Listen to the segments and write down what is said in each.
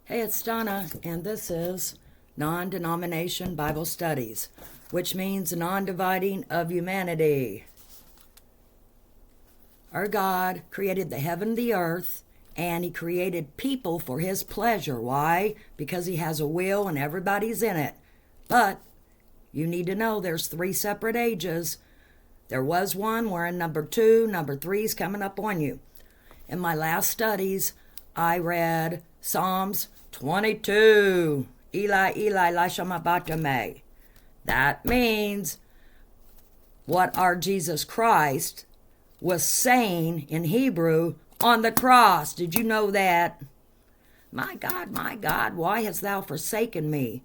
Hey, it's Donna, and this is Non-Denomination Bible Studies, which means non-dividing of humanity. Our God created the heaven and the earth, and He created people for His pleasure. Why? Because He has a will and everybody's in it. But you need to know there's 3 separate ages. There was one, we're in number 2, number 3 is coming up on you. In my last studies, I read Psalms 22. Eli, Eli, lama sabachthani. That means what our Jesus Christ was saying in Hebrew on the cross. Did you know that? My God, why hast thou forsaken me?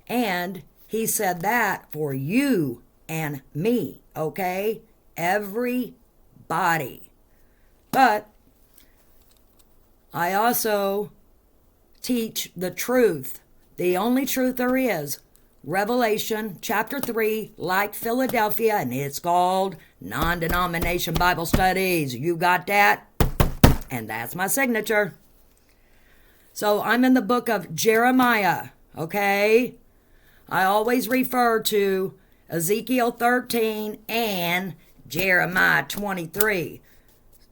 And He said that for you and me, okay? Everybody. But I also teach the truth, the only truth there is. Revelation chapter 3, like Philadelphia, and it's called Non-Denomination Bible Studies. You got that? And that's my signature. So I'm in the book of Jeremiah, okay? I always refer to Ezekiel 13 and Jeremiah 23.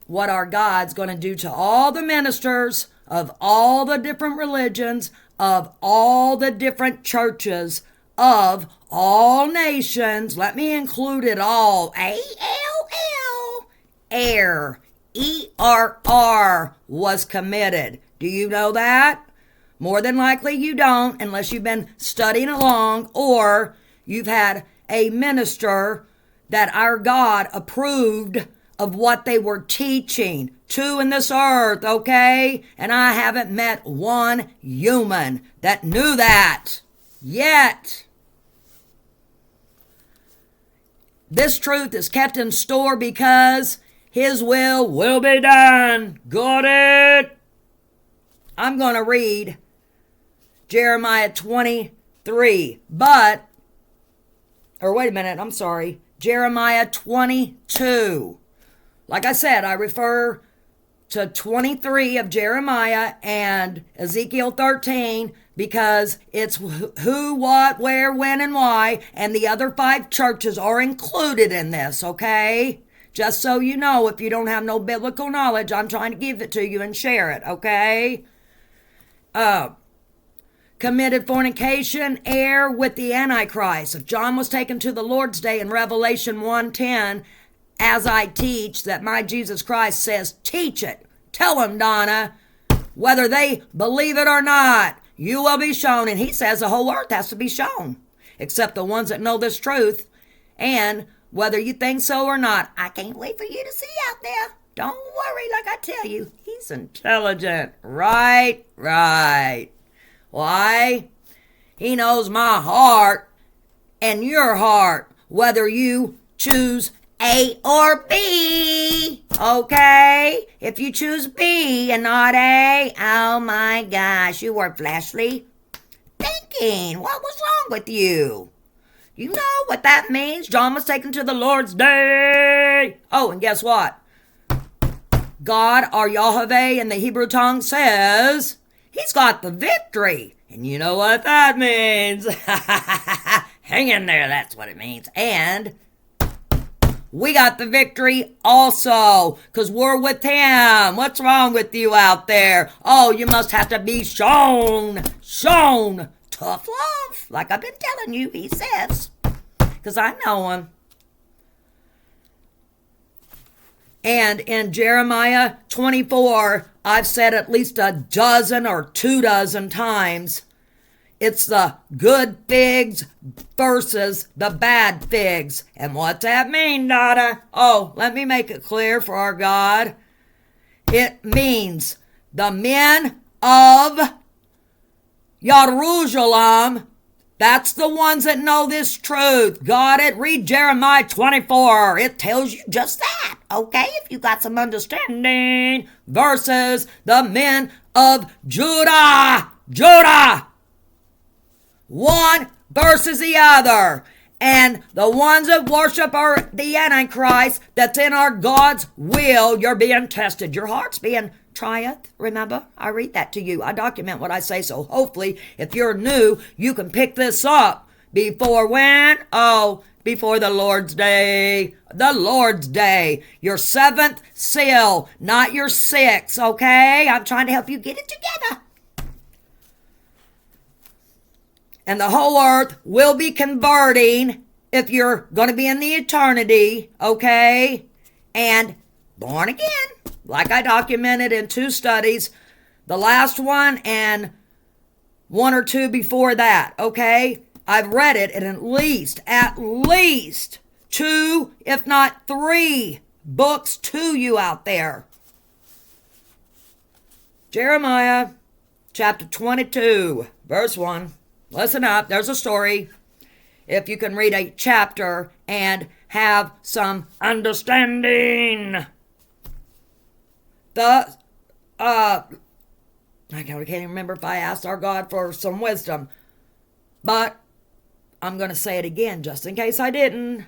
What our God's going to do to all the ministers of all the different religions, of all the different churches, of all nations. Let me include it all. A-L-L. Error. E-R-R was committed. Do you know that? More than likely you don't, unless you've been studying along or you've had a minister that our God approved of what they were teaching to in this earth, okay? And I haven't met one human that knew that yet. This truth is kept in store because His will be done. Got it? I'm going to read Jeremiah 23, Jeremiah 22. Like I said, I refer to 23 of Jeremiah and Ezekiel 13 because it's who, what, where, when, and why, and the other 5 churches are included in this, okay? Just so you know, if you don't have no biblical knowledge, I'm trying to give it to you and share it, okay? Committed fornication, heir with the Antichrist. If John was taken to the Lord's Day in Revelation 1:10, as I teach, that my Jesus Christ says, teach it. Tell them, Donna, whether they believe it or not, you will be shown. And He says the whole earth has to be shown, except the ones that know this truth. And whether you think so or not, I can't wait for you to see out there. Don't worry, like I tell you, He's intelligent. Right. Why? He knows my heart and your heart, whether you choose A or B, okay? If you choose B and not A, oh my gosh, you were fleshly thinking. What was wrong with you? You know what that means? John was taken to the Lord's Day. Oh, and guess what? God, our Yahweh in the Hebrew tongue, says He's got the victory. And you know what that means. Hang in there, that's what it means. And we got the victory also, because we're with Him. What's wrong with you out there? Oh, you must have to be shown. Tough love, like I've been telling you, He says, because I know Him. And in Jeremiah 24, I've said at least a dozen or 24 times, it's the good figs versus the bad figs. And what's that mean, Donna? Oh, let me make it clear for our God. It means the men of Jerusalem, that's the ones that know this truth. Got it? Read Jeremiah 24. It tells you just that, okay? If you got some understanding. Versus the men of Judah. One versus the other. And the ones that worship the Antichrist that's in our God's will, you're being tested. Your heart's being trieth. Remember, I read that to you. I document what I say, so hopefully, if you're new, you can pick this up before when? Oh, before the Lord's Day. The Lord's Day. Your 7th seal, not your 6th, okay? I'm trying to help you get it together. And the whole earth will be converting if you're going to be in the eternity, okay? And born again, like I documented in 2 studies, the last one and 1 or 2 before that, okay? I've read it in at least 2, if not 3 books to you out there. Jeremiah chapter 22, verse 1. Listen up, there's a story. If you can read a chapter and have some understanding. I can't even remember if I asked our God for some wisdom. But I'm going to say it again just in case I didn't.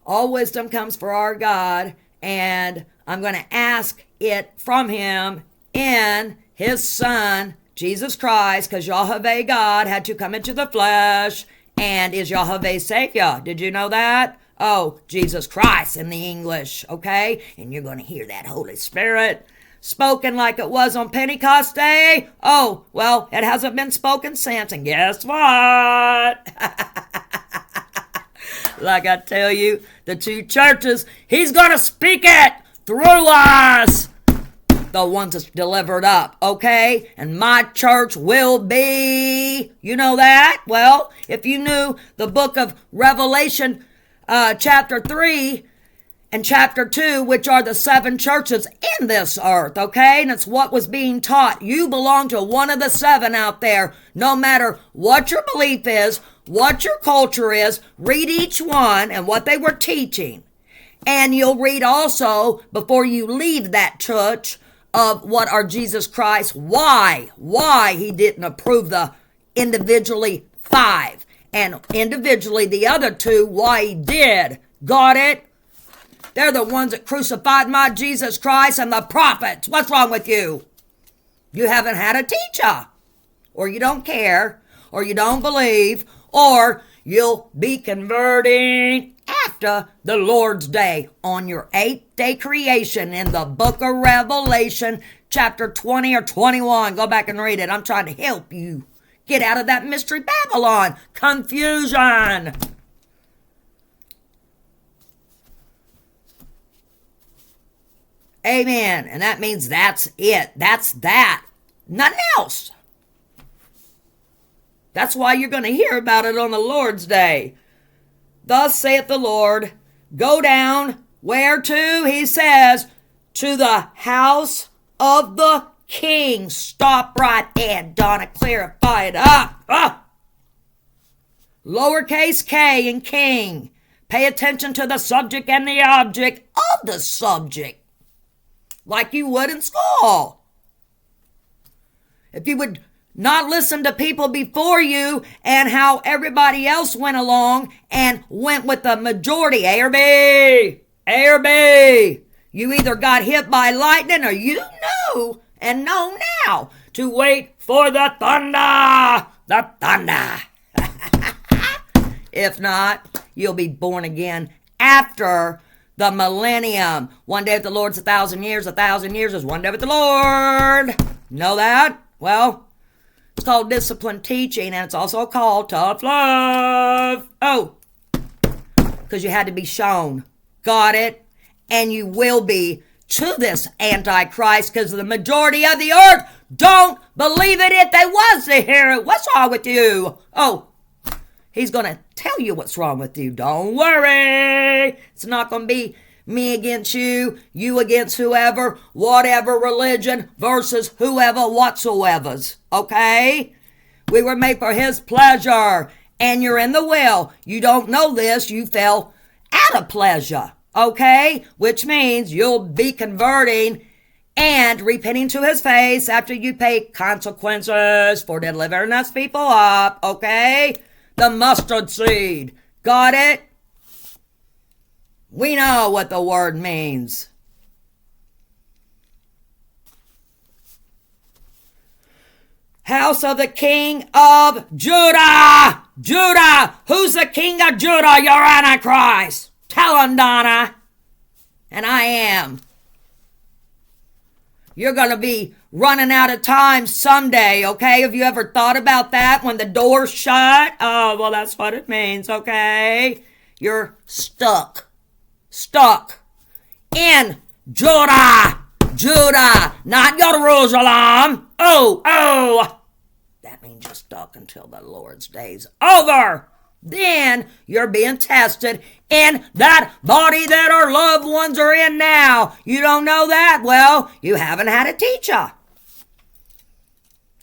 All wisdom comes from our God, and I'm going to ask it from him in his Son, Jesus Christ, because Yahweh God had to come into the flesh and is Yahweh Savior. Did you know that? Oh, Jesus Christ in the English, okay? And you're going to hear that Holy Spirit spoken like it was on Pentecost Day. Oh, well, it hasn't been spoken since. And guess what? Like I tell you, the 2 churches, he's going to speak it through us. The ones that's delivered up, okay? And my church will be, you know that? Well, if you knew the book of Revelation, chapter 3 and chapter 2, which are the 7 churches in this earth, okay? And it's what was being taught. You belong to one of the 7 out there. No matter what your belief is, what your culture is, read each one and what they were teaching. And you'll read also, before you leave that church, of what are Jesus Christ, why he didn't approve the individually 5, and individually the other 2, why he did. Got it? They're the ones that crucified my Jesus Christ and the prophets. What's wrong with you? You haven't had a teacher, or you don't care, or you don't believe, or you'll be converting after the Lord's Day on your 8th day creation in the book of Revelation, chapter 20 or 21. Go back and read it. I'm trying to help you get out of that mystery Babylon confusion. Amen. And that means that's it. That's that. Nothing else. That's why you're going to hear about it on the Lord's Day. Thus saith the Lord, go down, where to? He says, to the house of the king. Stop right there, Donna, clarify it up. Lowercase k in king. Pay attention to the subject and the object of the subject, like you would in school. If you would not listen to people before you and how everybody else went along and went with the majority. A or B. A or B. You either got hit by lightning or you knew and know now to wait for the thunder. The thunder. If not, you'll be born again after the millennium. One day with the Lord's 1,000 years. 1,000 years is one day with the Lord. Know that? Well, it's called disciplined teaching, and it's also called tough love. Oh, because you had to be shown. Got it? And you will be to this Antichrist, because the majority of the earth don't believe it if they was to hear it. What's wrong with you? Oh, he's going to tell you what's wrong with you. Don't worry. It's not going to be me against you, you against whoever, whatever religion versus whoever whatsoever's, okay? We were made for his pleasure, and you're in the will. You don't know this, you fell out of pleasure, okay? Which means you'll be converting and repenting to his face after you pay consequences for delivering us people up, okay? The mustard seed, got it? We know what the word means. house of the king of Judah. Judah. Who's the king of Judah? You're Antichrist. Tell him, Donna. And I am. You're going to be running out of time someday, okay? Have you ever thought about that when the door's shut? Oh, well, that's what it means, okay? You're stuck. Stuck in Judah. Judah, not Jerusalem. Oh. That means you're stuck until the Lord's day's over. Then you're being tested in that body that our loved ones are in now. You don't know that? Well, you haven't had a teacher.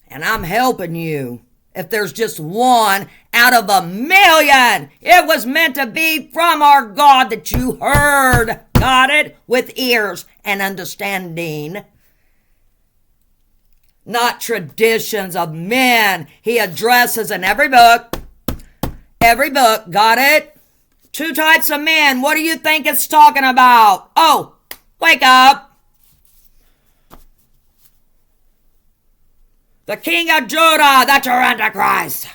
And I'm helping you. If there's just one out of 1,000,000, it was meant to be from our God that you heard. Got it? With ears and understanding. Not traditions of men. He addresses in every book. Every book. Got it? 2 types of men. What do you think it's talking about? Oh, wake up. The king of Judah, that's your Antichrist.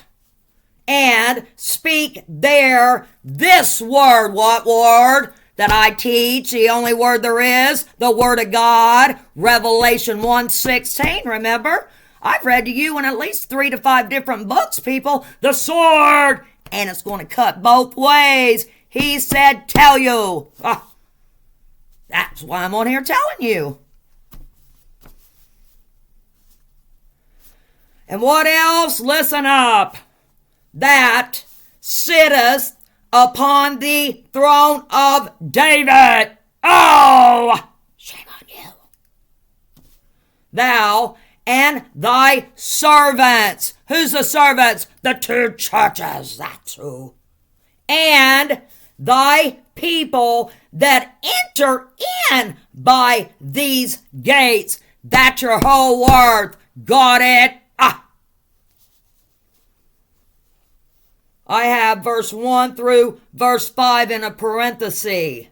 And speak there this word. What word? That I teach, the only word there is, the word of God. Revelation 1:16, remember? I've read to you in at least 3 to 5 different books, people. The sword. And it's going to cut both ways. He said, tell you. That's why I'm on here telling you. And what else? Listen up. That sitteth upon the throne of David. Oh, shame on you. Thou and thy servants. Who's the servants? The 2 churches. That's who. And thy people that enter in by these gates. That's your whole word. Got it? I have verse 1 through verse 5 in a parenthesis.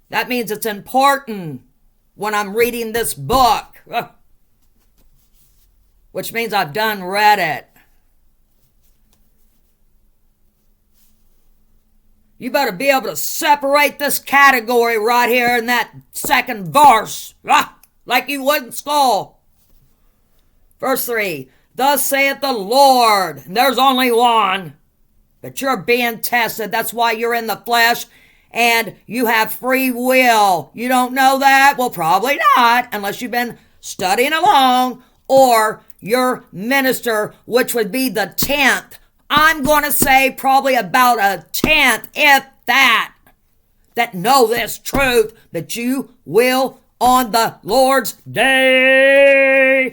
That means it's important when I'm reading this book. Which means I've done read it. You better be able to separate this category right here in that second verse. Like you would in school. Verse 3. Thus saith the Lord. And there's only one. But you're being tested. That's why you're in the flesh. And you have free will. You don't know that? Well, probably not. Unless you've been studying along. Or your minister, which would be the 10th. I'm going to say probably about a 10th, if that know this truth. But you will on the Lord's day.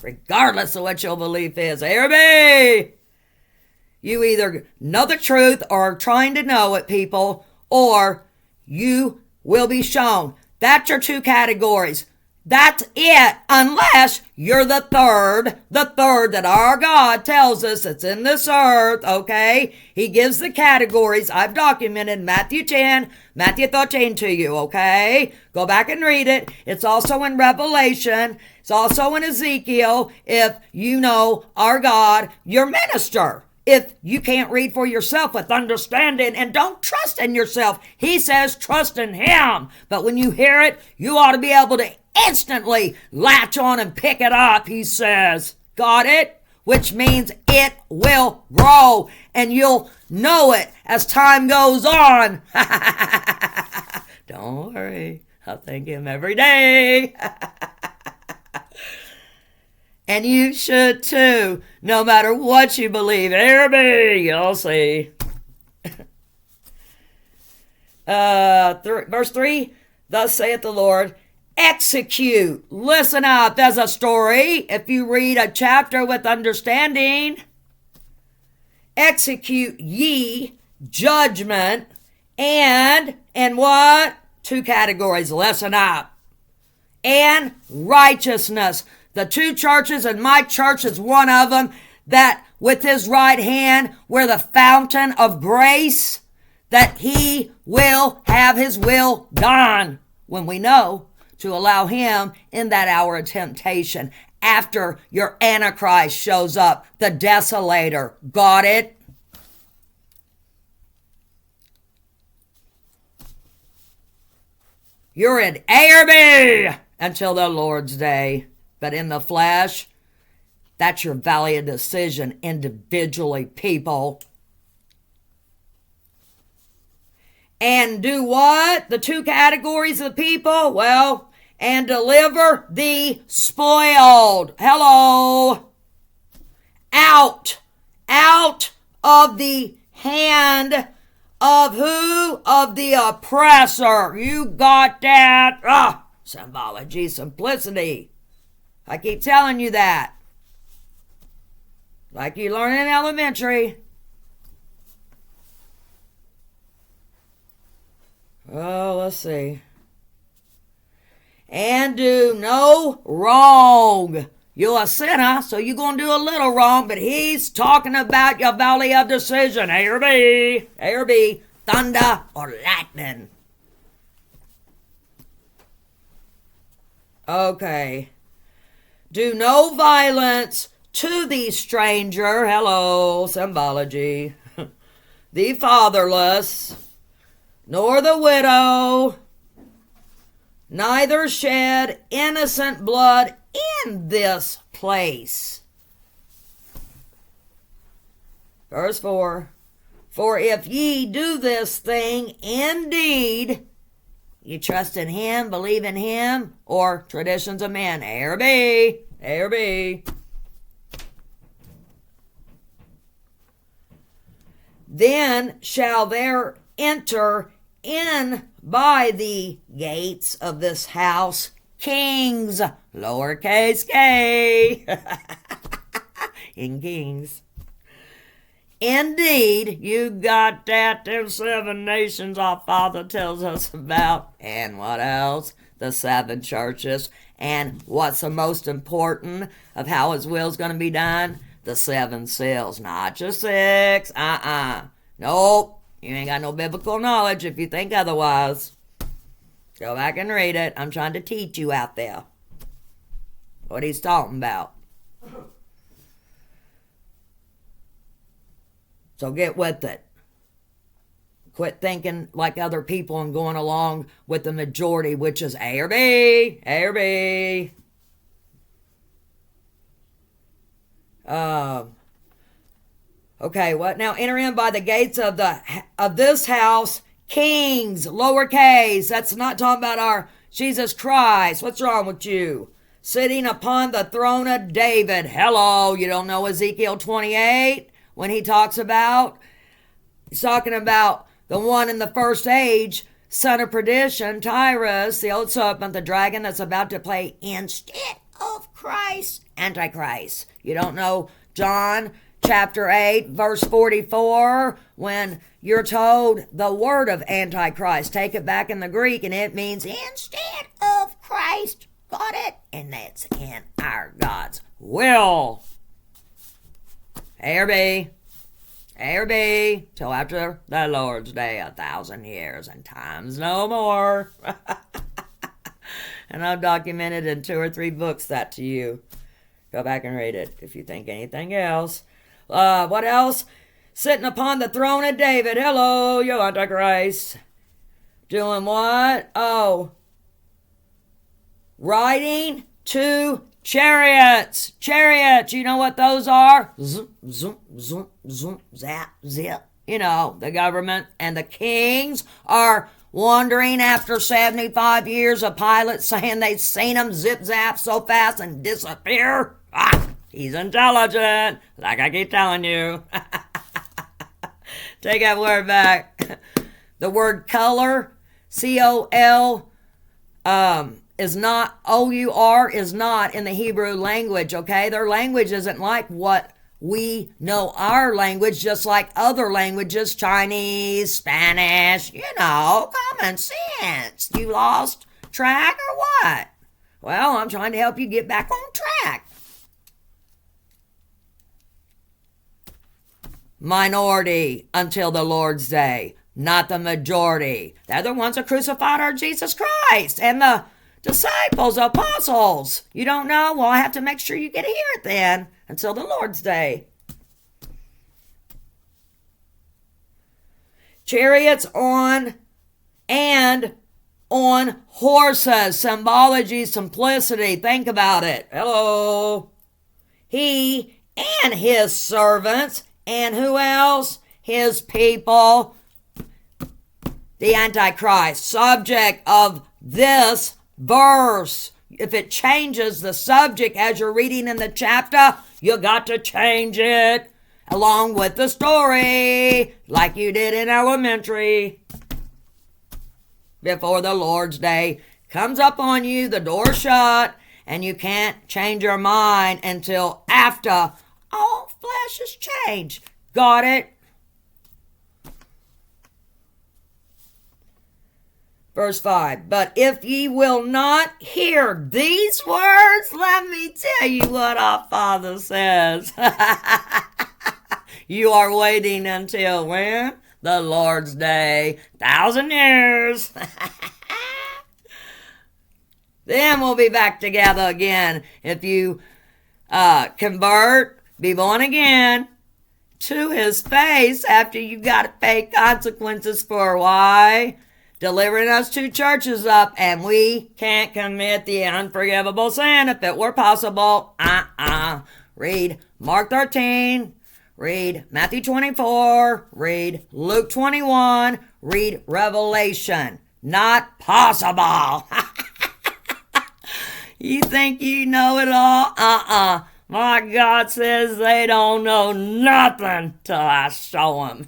Regardless of what your belief is. Hear me? You either know the truth or are trying to know it, people, or you will be shown. That's your 2 categories. That's it, unless you're the third that our God tells us it's in this earth, okay? He gives the categories. I've documented Matthew 10, Matthew 13 to you, okay? Go back and read it. It's also in Revelation. It's also in Ezekiel. If you know our God, your minister. If you can't read for yourself with understanding and don't trust in yourself, he says trust in him. But when you hear it, you ought to be able to instantly latch on and pick it up, he says. Got it? Which means it will grow and you'll know it as time goes on. Don't worry. I'll thank him every day. And you should too, no matter what you believe. Hear me, you'll see. Verse 3, thus saith the Lord, execute. Listen up, there's a story. If you read a chapter with understanding, execute ye judgment and what? 2 categories, listen up. And righteousness. The 2 churches, and my church is one of them, that with his right hand, we're the fountain of grace, that he will have his will done when we know to allow him in that hour of temptation. after your Antichrist shows up, the desolator. Got it? You're in A or B until the Lord's day. But in the flesh, that's your valley of decision individually, people. And do what? The two categories of people? Well, and deliver the spoiled. Hello. Out of the hand of who? Of the oppressor. You got that? Symbology, simplicity. I keep telling you that. Like you learn in elementary. Oh, let's see. And do no wrong. You're a sinner, so you're going to do a little wrong, but he's talking about your valley of decision. A or B. A or B. Thunder or lightning. Okay. Do no violence to the stranger. Hello, symbology. The fatherless. Nor the widow, neither shed innocent blood in this place. Verse 4, for if ye do this thing indeed, you trust in him, believe in him, or traditions of men, A or B, A or B. Then shall there enter in by the gates of this house kings, lowercase k, in kings. Indeed, you got that, them 7 nations our Father tells us about. And what else? The 7 churches. And what's the most important of how his will's going to be done? The 7 seals, not just 6. Nope. You ain't got no biblical knowledge if you think otherwise. Go back and read it. I'm trying to teach you out there what he's talking about. So get with it. Quit thinking like other people and going along with the majority, which is A or B, A or B. Okay, what now? Enter in by the gates of this house, kings, lowercase. That's not talking about our Jesus Christ. What's wrong with you? Sitting upon the throne of David. Hello, you don't know Ezekiel 28 when he talks about? He's talking about the one in the first age, son of perdition, Tyrus, the old serpent, the dragon that's about to play instead of Christ, Antichrist. You don't know John Chapter 8, verse 44, when you're told the word of Antichrist, take it back in the Greek, and it means instead of Christ. Got it? And that's in our God's will. A or B. A or B. Till after the Lord's day, 1,000 years and times no more. And I've documented in 2 or 3 books that to you. Go back and read it if you think anything else. What else? Sitting upon the throne of David. Hello, you Antichrist. Doing what? Oh. Riding 2 chariots. Chariots, you know what those are? Zoom, zoom, zoom, zoom, zap, zip. You know, the government and the kings are wandering after 75 years of pilots saying they've seen them zip, zap so fast and disappear. He's intelligent, like I keep telling you. Take that word back. The word color, C-O-L, is not, O-U-R, is not in the Hebrew language, okay? Their language isn't like what we know our language, just like other languages, Chinese, Spanish, you know, common sense. You lost track or what? Well, I'm trying to help you get back on track. Minority until the Lord's day, not the majority. They're the ones that crucified our Jesus Christ. And the disciples, apostles. You don't know? Well, I have to make sure you get to hear it then until the Lord's day. Chariots on horses. Symbology, simplicity. Think about it. Hello. He and his servants, and who else? His people. The Antichrist. Subject of this verse. If it changes the subject as you're reading in the chapter, you got to change it along with the story, like you did in elementary. Before the Lord's day comes up on you, the door shut, and you can't change your mind until after all flesh is changed. Got it? Verse 5, but if ye will not hear these words, let me tell you what our Father says. You are waiting until when? The Lord's day. 1,000 years. Then we'll be back together again. If you convert, be born again to his face after you got to pay consequences for why? Delivering us two churches up, and we can't commit the unforgivable sin if it were possible. Read Mark 13. Read Matthew 24. Read Luke 21. Read Revelation. Not possible. You think you know it all? My God says they don't know nothing till I show them.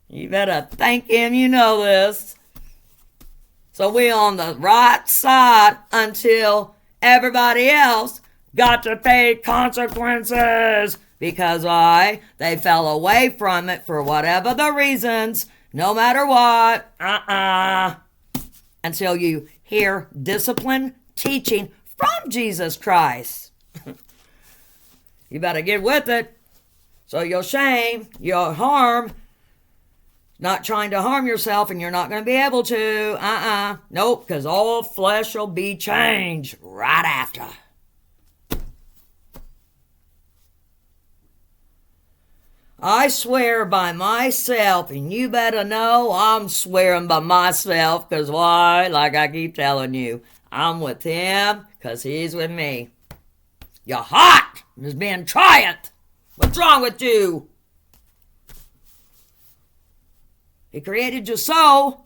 You better thank him you know this. So we on the right side until everybody else got to pay consequences. Because why? They fell away from it for whatever the reasons, no matter what. Until you hear discipline teaching from Jesus Christ. You better get with it. So you'll shame, you'll harm. Not trying to harm yourself, and you're not going to be able to. Nope, because all flesh will be changed right after. I swear by myself, and you better know I'm swearing by myself, because why? Like I keep telling you, I'm with him because he's with me. You're hot. It's being tried. What's wrong with you? He created you so.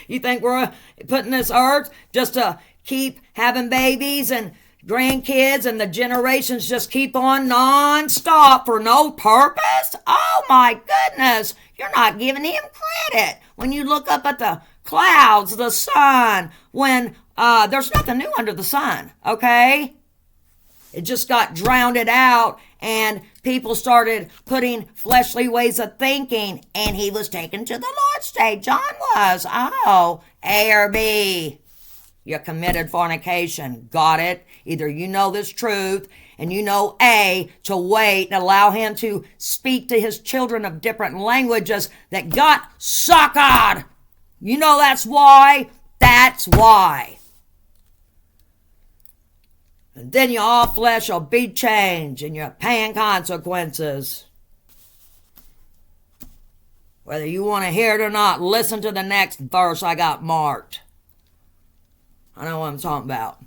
You think we're putting this earth just to keep having babies and grandkids and the generations just keep on non-stop for no purpose? Oh my goodness. You're not giving him credit. When you look up at the clouds, the sun, when there's nothing new under the sun, okay? It just got drowned out, and people started putting fleshly ways of thinking, and he was taken to the Lord's day. John was. Oh, A or B. You committed fornication. Got it? Either you know this truth, and you know A, to wait and allow him to speak to his children of different languages that got suckered. You know that's why? That's why. And then your all flesh will be changed, and you're paying consequences. Whether you want to hear it or not, listen to the next verse I got marked. I know what I'm talking about.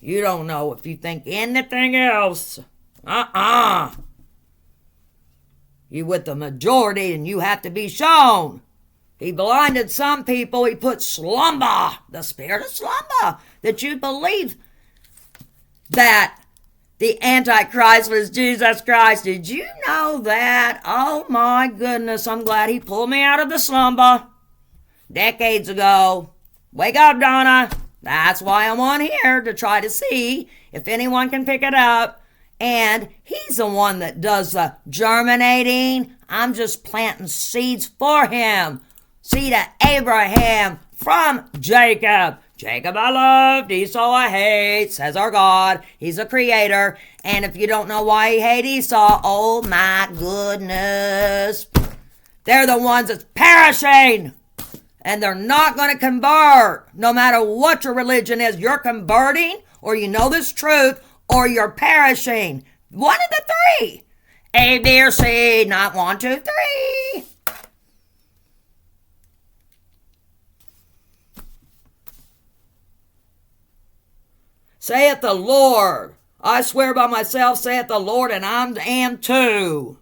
You don't know if you think anything else. You with the majority, and you have to be shown. He blinded some people. He put slumber, the spirit of slumber, that you believe that the Antichrist was Jesus Christ. Did you know that? Oh my goodness, I'm glad he pulled me out of the slumber decades ago. Wake up, Donna. That's why I'm on here, to try to see if anyone can pick it up. And he's the one that does the germinating. I'm just planting seeds for him. Seed of Abraham from Jacob. Jacob I loved, Esau I hate, says our God. He's a creator. And if you don't know why he hates Esau, oh my goodness. They're the ones that's perishing. And they're not going to convert. No matter what your religion is, you're converting, or you know this truth, or you're perishing. One of the three. A, B, or C, not 1, 2, 3. Saith the Lord. I swear by myself, saith the Lord, and I am too.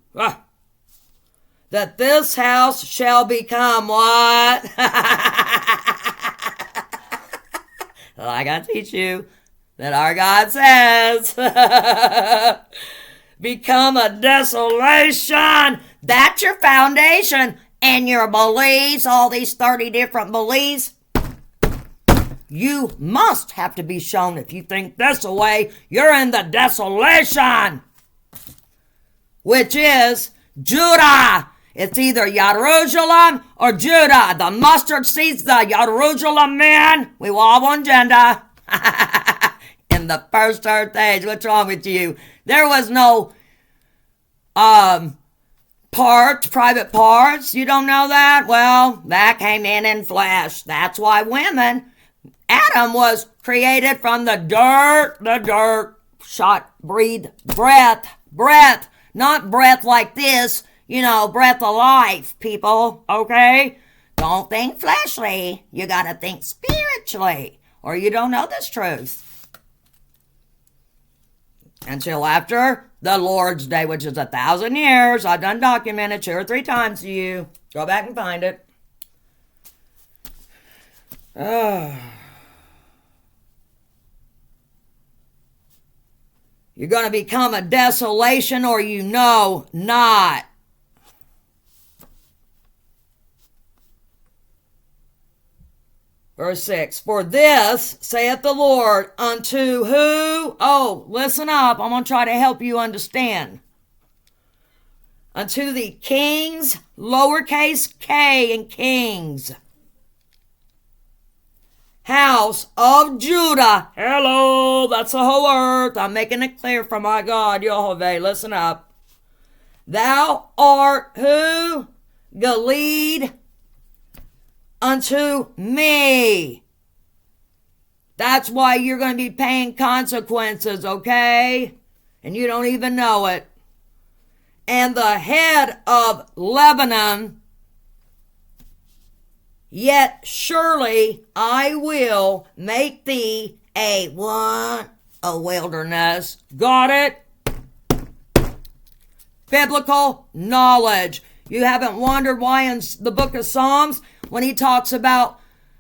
That this house shall become what? Well, I got to teach you that our God says, become a desolation. That's your foundation. And your beliefs, all these 30 different beliefs, you must have to be shown. If you think this way, you're in the desolation, which is Judah. It's either Jerusalem or Judah. The mustard seeds, the Jerusalem men. We were all one gender. In the first earth age. What's wrong with you? There was no private parts. You don't know that? Well, that came in flesh. That's why women, Adam was created from the dirt, breathed breath, not breath like this, breath of life, people, okay? Don't think fleshly. You got to think spiritually, or you don't know this truth. Until after the Lord's Day, which is 1,000 years. I've done documented 2 or 3 times to you. Go back and find it. You're going to become a desolation, or you know not. Verse 6, for this, saith the Lord, unto who? Oh, listen up. I'm going to try to help you understand. Unto the kings, lowercase k in kings, house of Judah. Hello, that's the whole earth. I'm making it clear for my God, Jehovah. Listen up. Thou art who? Gilead unto me. That's why you're going to be paying consequences, okay? And you don't even know it. And the head of Lebanon, yet surely I will make thee a what? A wilderness. Got it? Biblical knowledge. You haven't wondered why in the book of Psalms, when he talks about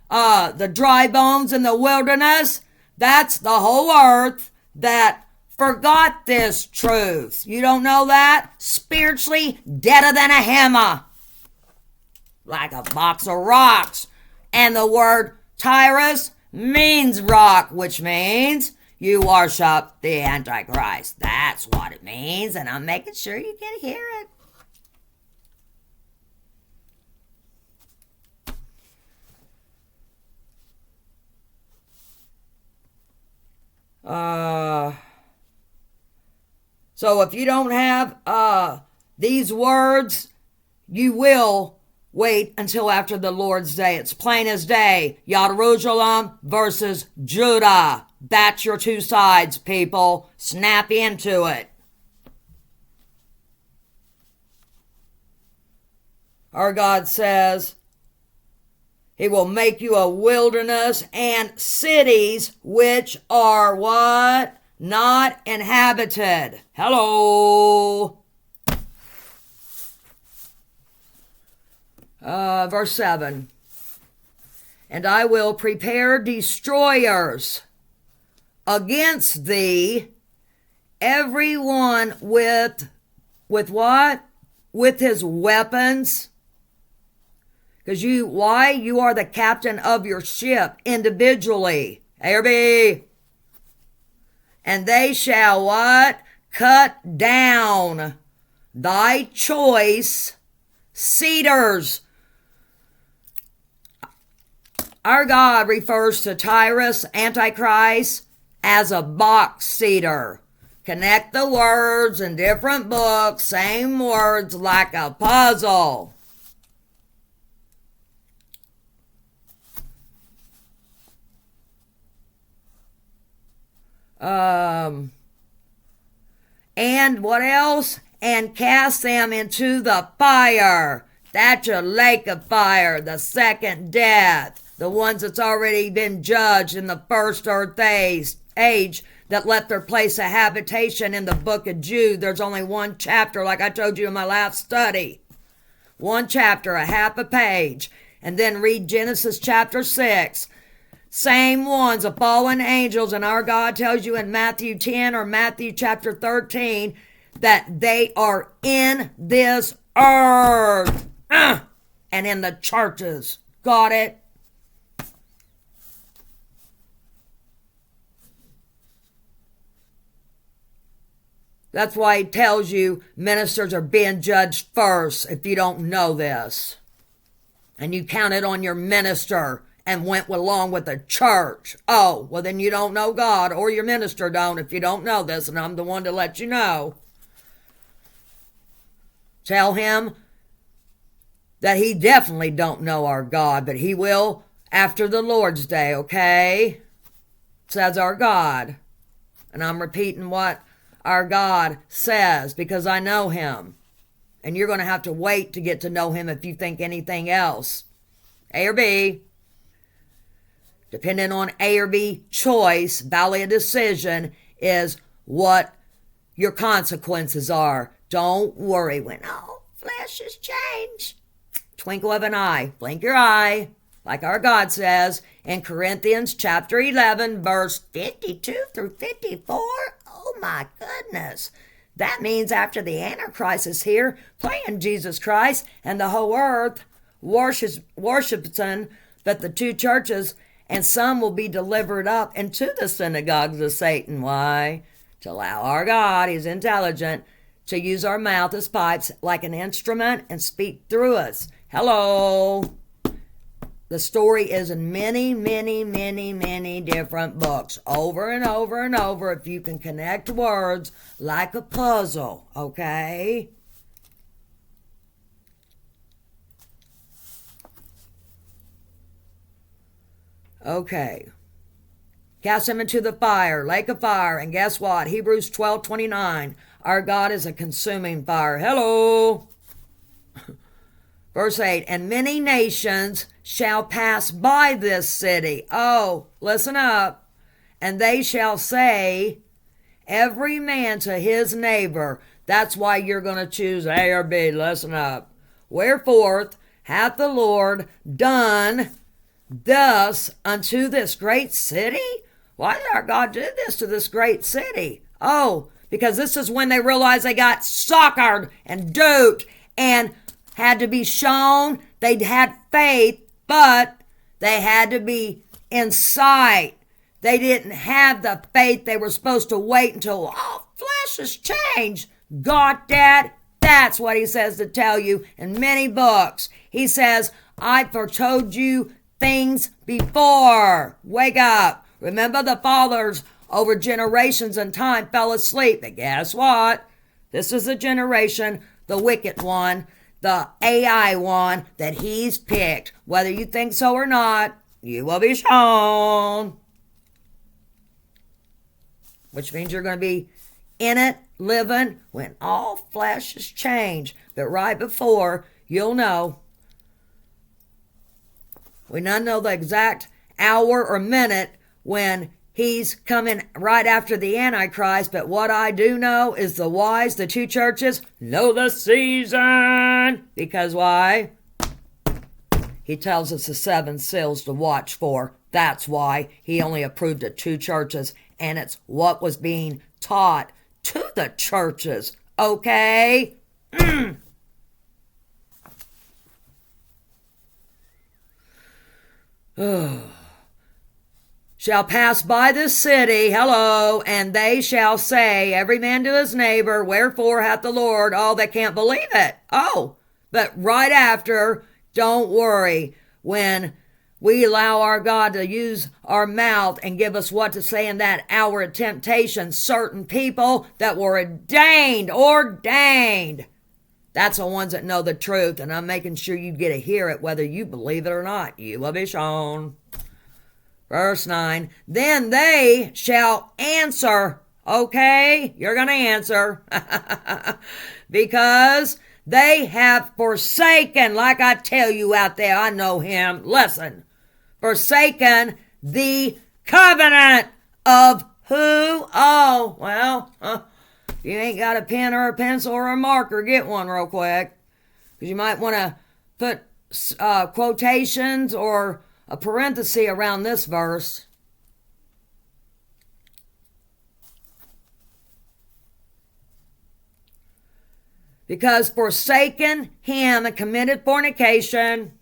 the dry bones in the wilderness, that's the whole earth that forgot this truth. You don't know that? Spiritually deader than a hammer. Like a box of rocks. And the word Tyrus means rock, which means you worship the Antichrist. That's what it means, and I'm making sure you can hear it. So if you don't have these words, you will wait until after the Lord's Day. It's plain as day. Jerusalem versus Judah. That's your 2 sides, people. Snap into it. Our God says he will make you a wilderness and cities which are what? Not inhabited. Hello. Verse 7. And I will prepare destroyers against thee, everyone with what? With his weapons. Because why? You are the captain of your ship individually. A or B. And they shall what? Cut down thy choice cedars. Our God refers to Tyrus, Antichrist, as a box cedar. Connect the words in different books, same words like a puzzle. And what else? And cast them into the fire. That's your lake of fire, the second death. The ones that's already been judged in the first earth age that left their place of habitation in the book of Jude. There's only one chapter, like I told you in my last study. One chapter, a half a page. And then read Genesis chapter 6. Same ones, the fallen angels, and our God tells you in Matthew 10 or Matthew chapter 13 that they are in this earth and in the churches. Got it? That's why he tells you ministers are being judged first if you don't know this. And you counted on your minister and went along with the church. Oh, well then you don't know God, or your minister don't if you don't know this, and I'm the one to let you know. Tell him that he definitely don't know our God, but he will after the Lord's Day, okay? Says our God. And I'm repeating what our God says because I know him. And you're going to have to wait to get to know him if you think anything else. A or B. Depending on A or B choice, valley of decision is what your consequences are. Don't worry when all flesh is changed. Twinkle of an eye. Blink your eye. Like our God says in Corinthians chapter 11, verse 52 through 54. Oh my goodness. That means after the Antichrist is here, playing Jesus Christ, and the whole earth worships him, but the two churches and some will be delivered up into the synagogues of Satan. Why? To allow our God, he's intelligent, to use our mouth as pipes like an instrument and speak through us. Hello. The story is in many, many, many, many different books. Over and over and over if you can connect words like a puzzle, okay? Okay. Cast him into the fire, lake of fire, and guess what? Hebrews 12:29. Our God is a consuming fire. Hello. Verse 8, and many nations shall pass by this city. Oh, listen up. And they shall say, every man to his neighbor. That's why you're going to choose A or B. Listen up. Wherefore hath the Lord done thus unto this great city? Why did our God do this to this great city? Oh, because this is when they realized they got suckered and duped and had to be shown. They had faith, but they had to be in sight. They didn't have the faith. They were supposed to wait until all flesh is changed. Got that? That's what he says to tell you in many books. He says, I foretold you things before. Wake up. Remember the fathers over generations and time fell asleep. But guess what? This is a generation, the wicked one, the AI one that he's picked. Whether you think so or not, you will be shown. Which means you're going to be in it, living, when all flesh is changed. But right before, you'll know. We don't know the exact hour or minute when he's coming right after the Antichrist, but what I do know is the wise, the two churches, know the season. Because why? He tells us the 7 seals to watch for. That's why he only approved of 2 churches, and it's what was being taught to the churches. Okay? Shall pass by this city, hello, and they shall say, every man to his neighbor, wherefore hath the Lord, oh, they can't believe it. Oh, but right after, don't worry, when we allow our God to use our mouth and give us what to say in that hour of temptation, certain people that were ordained. That's the ones that know the truth, and I'm making sure you get to hear it, whether you believe it or not. You will be shown. Verse 9, then they shall answer. Okay, you're going to answer. Because they have forsaken, like I tell you out there, I know him. Listen, forsaken the covenant of who? Oh, well, you ain't got a pen or a pencil or a marker, get one real quick. Because you might want to put quotations or a parenthesis around this verse. Because forsaken him and committed fornication,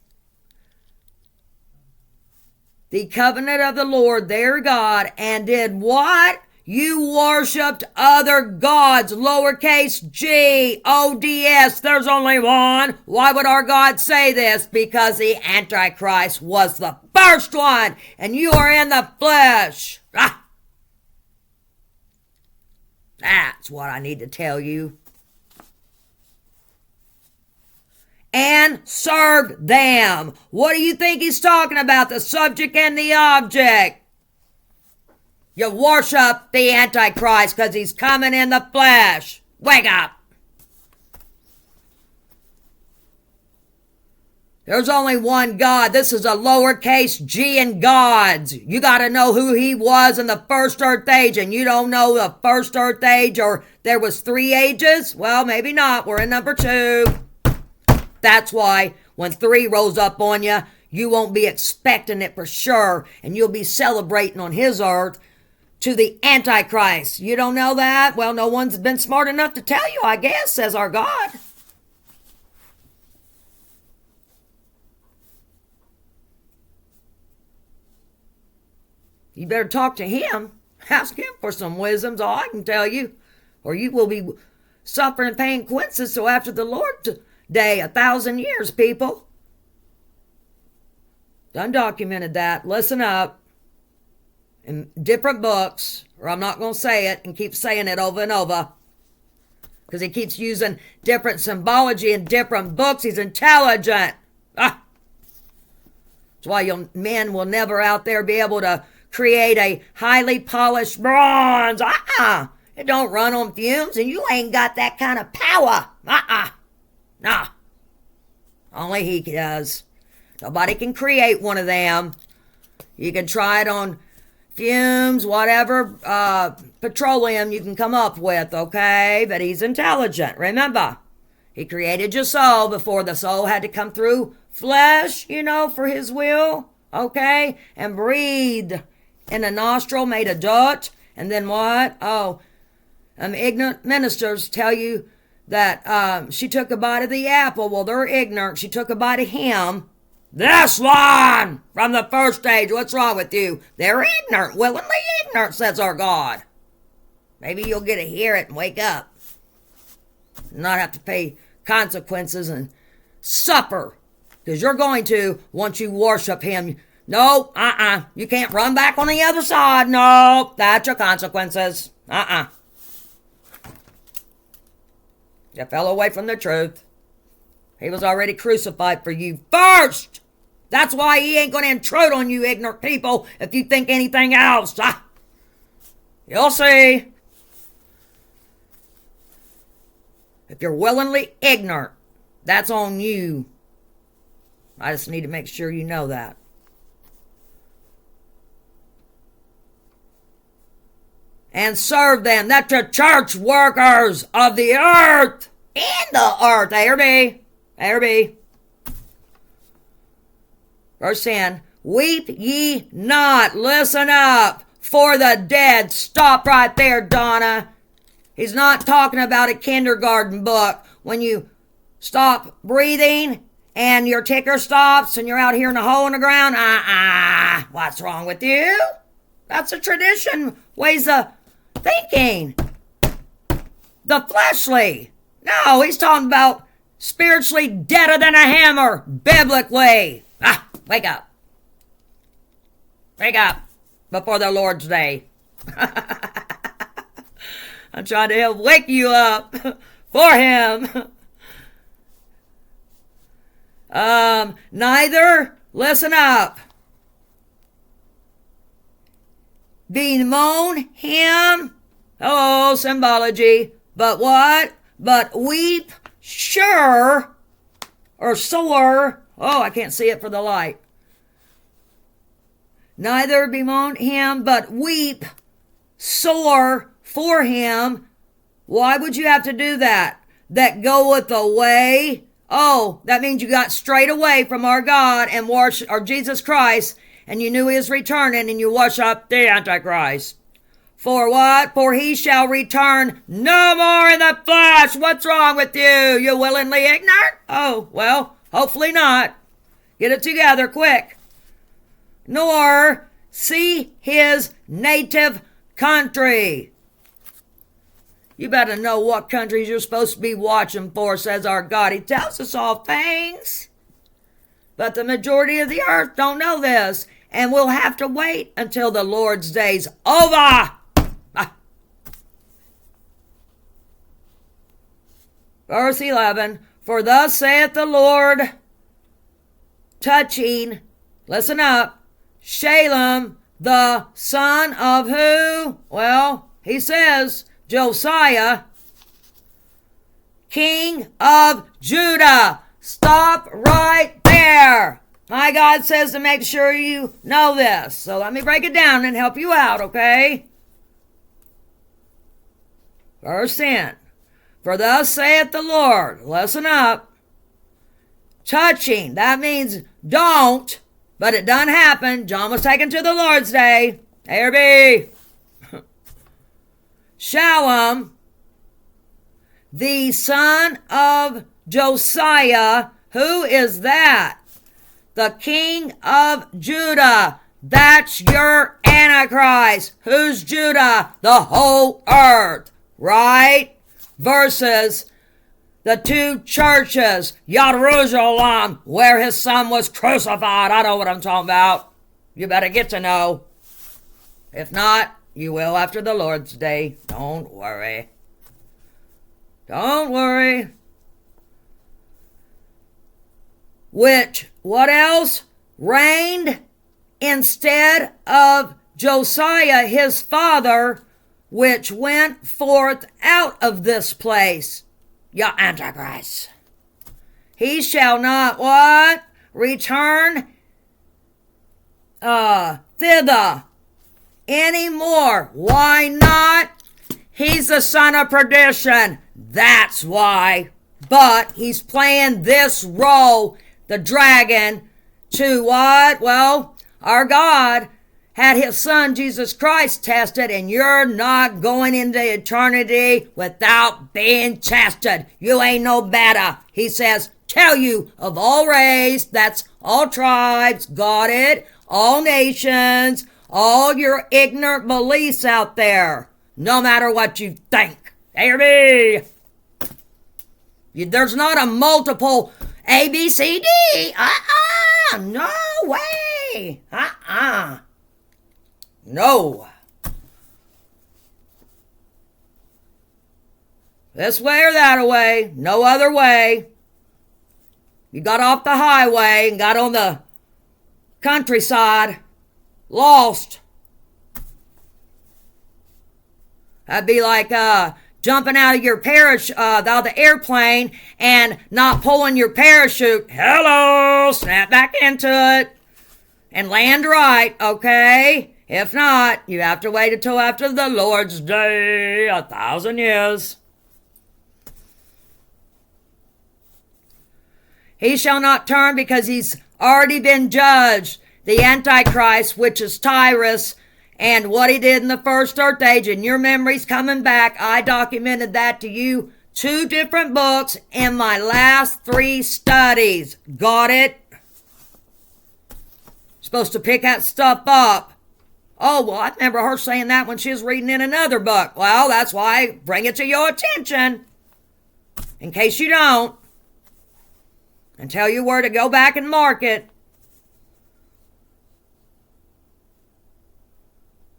the covenant of the Lord their God, and did what? You worshipped other gods, lowercase g, O-D-S. There's only one. Why would our God say this? Because the Antichrist was the first one, and you are in the flesh. That's what I need to tell you. And served them. What do you think he's talking about? The subject and the object. You worship the Antichrist because he's coming in the flesh. Wake up. There's only one God. This is a lowercase g in gods. You got to know who he was in the first earth age, and you don't know the first earth age, or there was 3 ages? Well, maybe not. We're in number 2. That's why when 3 rolls up on you, you won't be expecting it for sure, and you'll be celebrating on his earth to the Antichrist. You don't know that? Well, no one's been smart enough to tell you, I guess, says our God. You better talk to him. Ask him for some wisdom, all I can tell you. Or you will be suffering and paying consequences till after the Lord's day, 1,000 years, people. Undocumented that. Listen up. In different books, or I'm not going to say it and keep saying it over and over. Because he keeps using different symbology in different books. He's intelligent. That's why men will never out there be able to create a highly polished bronze. It don't run on fumes, and you ain't got that kind of power. Nah. Only he does. Nobody can create one of them. You can try it on fumes, whatever petroleum you can come up with, okay? But he's intelligent. Remember, he created your soul before the soul had to come through flesh, for his will, okay? And breathed in the nostril, made a dart, and then what? Ignorant ministers tell you that she took a bite of the apple. Well, they're ignorant. She took a bite of him. This one from the first stage. What's wrong with you? They're ignorant, willingly ignorant, says our God. Maybe you'll get to hear it and wake up. Not have to pay consequences and suffer. Because you're going to once you worship him. No, you can't run back on the other side. No, that's your consequences. You fell away from the truth. He was already crucified for you first. That's why he ain't going to intrude on you ignorant people if you think anything else. You'll see. If you're willingly ignorant, that's on you. I just need to make sure you know that. And serve them. That's the church workers of the earth. In the earth. There be. Verse 10. Weep ye not. Listen up. For the dead. Stop right there, Donna. He's not talking about a kindergarten book. When you stop breathing and your ticker stops and you're out here in a hole in the ground. What's wrong with you? That's a tradition. Ways of thinking. The fleshly. No, he's talking about spiritually deader than a hammer. Biblically. Wake up. Wake up before the Lord's day. I'm trying to help wake you up for him. Neither, listen up. bemoan him. Oh, symbology. But what? But weep sure or sore. Oh, I can't see it for the light. Neither bemoan him, but weep sore for him. Why would you have to do that? That goeth away. Oh, that means you got straight away from our God and worship, or Jesus Christ, and you knew he was returning, and you worship the Antichrist. For what? For he shall return no more in the flesh. What's wrong with you? You willingly ignorant? Oh, well, hopefully not. Get it together quick. Nor see his native country. You better know what countries you're supposed to be watching for, says our God. He tells us all things. But the majority of the earth don't know this. And we'll have to wait until the Lord's day's over. Verse 11. For thus saith the Lord, touching, listen up, Shalem, the son of who? Well, he says, Josiah, king of Judah. Stop right there. My God says to make sure you know this. So let me break it down and help you out, okay? Verse 10. For thus saith the Lord, listen up, touching, that means don't, but it done happen. John was taken to the Lord's day. A or B. Shallum, the son of Josiah. Who is that? The king of Judah. That's your Antichrist. Who's Judah? The whole earth, right? Versus the two churches, Jerusalem, where his son was crucified. I know what I'm talking about. You better get to know. If not, you will after the Lord's day. Don't worry. Don't worry. Which, what else? Reigned instead of Josiah, his father, which went forth out of this place. Your Antichrist. He shall not what? Return thither anymore. Why not? He's the son of perdition. That's why. But he's playing this role, the dragon, to what? Well, our God had his son Jesus Christ tested, and you're not going into eternity without being tested. You ain't no better. He says, tell you of all race, that's all tribes, got it? All nations, all your ignorant beliefs out there, no matter what you think. A or B. There's not a multiple A, B, C, D. No way. No. This way or that way. No other way. You got off the highway and got on the countryside. Lost. That'd be like jumping out of your out of the airplane and not pulling your parachute. Hello. Snap back into it. And land right, okay? If not, you have to wait until after the Lord's day, 1,000 years. He shall not turn because he's already been judged. The Antichrist, which is Tyrus, and what he did in the first earth age, and your memory's coming back. I documented that to you. 2 different books in my last 3 studies. Got it? Supposed to pick that stuff up. Oh, well, I remember her saying that when she was reading in another book. Well, that's why I bring it to your attention. In case you don't. And tell you where to go back and mark it.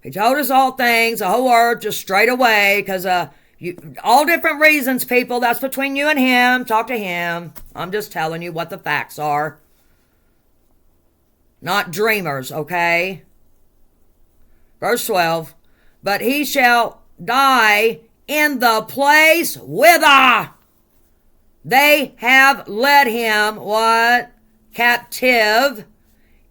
He told us all things, the whole earth, just straight away, because all different reasons, people. That's between you and him. Talk to him. I'm just telling you what the facts are. Not dreamers, okay? Verse 12. But he shall die in the place whither they have led him, what? Captive,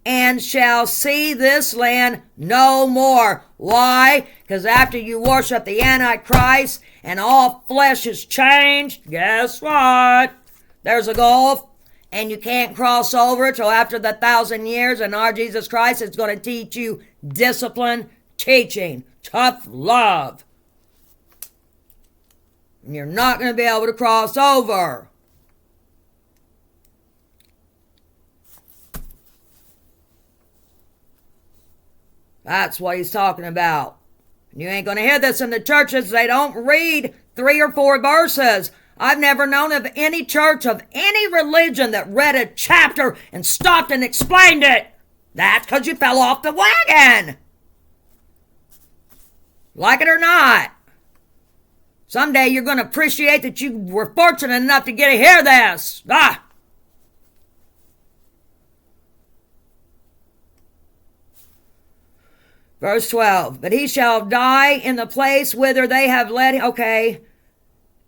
and shall see this land no more. Why? Because after you worship the Antichrist and all flesh is changed, guess what? There's a gulf, and you can't cross over till after the 1,000 years, and our Jesus Christ is going to teach you discipline, teaching, tough love. And you're not going to be able to cross over. That's what he's talking about. You ain't going to hear this in the churches. They don't read 3 or 4 verses. I've never known of any church of any religion that read a chapter and stopped and explained it. That's because you fell off the wagon. Like it or not. Someday you're going to appreciate that you were fortunate enough to get to hear this. Verse 12. But he shall die in the place whither they have led him. Okay.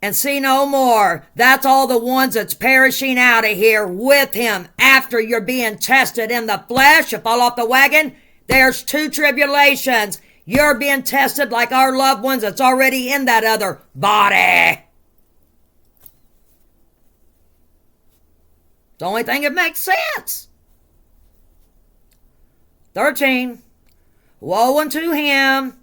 And see no more. That's all the ones that's perishing out of here with him after you're being tested in the flesh. You fall off the wagon. There's 2 tribulations. You're being tested like our loved ones that's already in that other body. It's the only thing that makes sense. 13. Woe unto him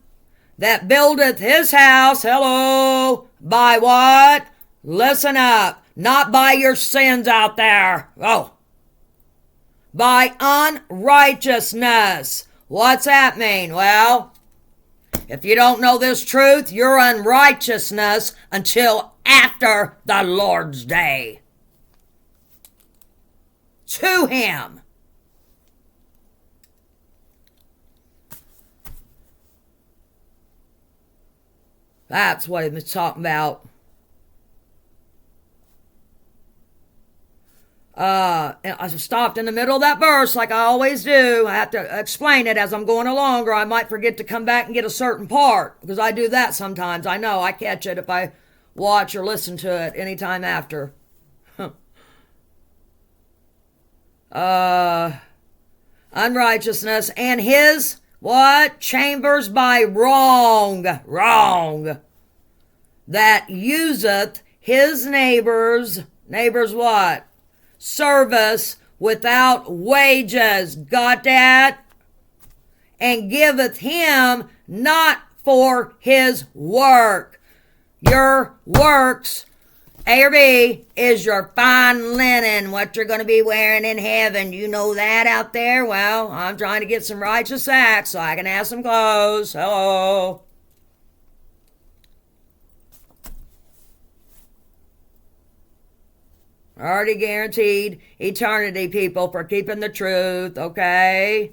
that buildeth his house, hello, by what? Listen up. Not by your sins out there. Oh. By unrighteousness. What's that mean? Well, if you don't know this truth, you're unrighteousness until after the Lord's day. To him. That's what he was talking about. And I stopped in the middle of that verse like I always do. I have to explain it as I'm going along, or I might forget to come back and get a certain part, because I do that sometimes. I know I catch it if I watch or listen to it anytime after. Unrighteousness and his what? Chambers by wrong. That useth his neighbors what? Service without wages. Got that? And giveth him not for his work. Your works, A or B, is your fine linen, what you're going to be wearing in heaven. You know that out there? Well, I'm trying to get some righteous acts so I can have some clothes. Hello. Already guaranteed eternity, people, for keeping the truth, okay?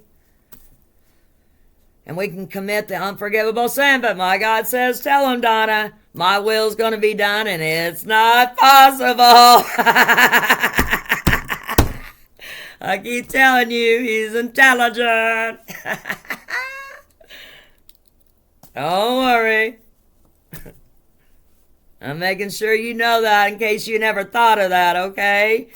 And we can commit the unforgivable sin, but my God says, tell him, Donna, my will's going to be done, and it's not possible. I keep telling you, he's intelligent. Don't worry. I'm making sure you know that in case you never thought of that, okay?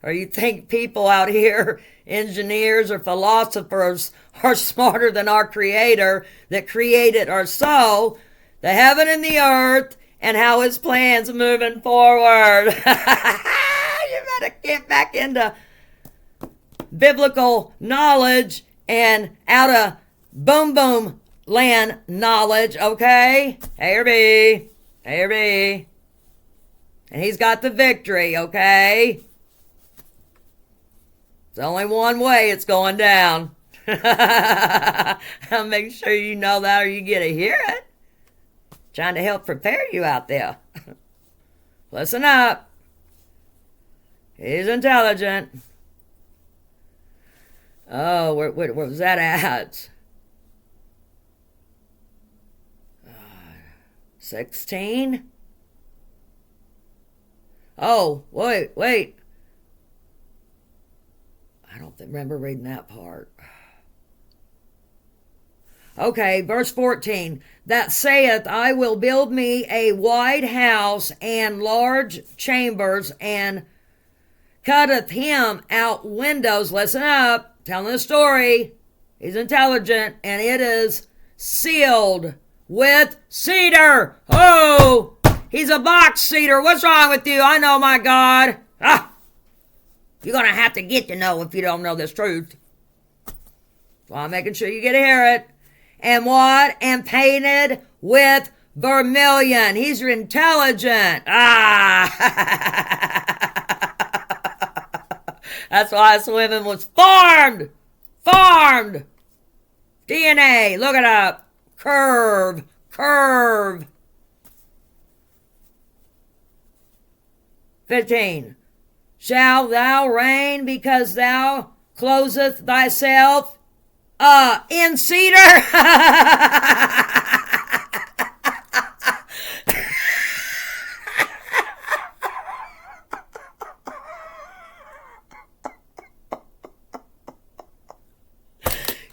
Or you think people out here, engineers or philosophers, are smarter than our Creator that created our soul, the heaven and the earth, and how his plan's moving forward. You better get back into biblical knowledge and out of boom boom land knowledge, okay? A or B. A or B. And he's got the victory, okay? It's only one way it's going down. I'll make sure you know that or you get to hear it. Trying to help prepare you out there. Listen up. He's intelligent. Oh, where was that at? 16? Oh, wait. I don't remember reading that part. Okay, verse 14. That saith, I will build me a wide house and large chambers, and cutteth him out windows. Listen up, telling the story. He's intelligent, and it is sealed with cedar. Oh, he's a box cedar. What's wrong with you? I know my God. You're going to have to get to know if you don't know this truth. So I'm making sure you get to hear it. And what? And painted with vermilion. He's intelligent. That's why this woman was formed. DNA. Look it up. Curve. 15. Shall thou reign because thou closest thyself in cedar?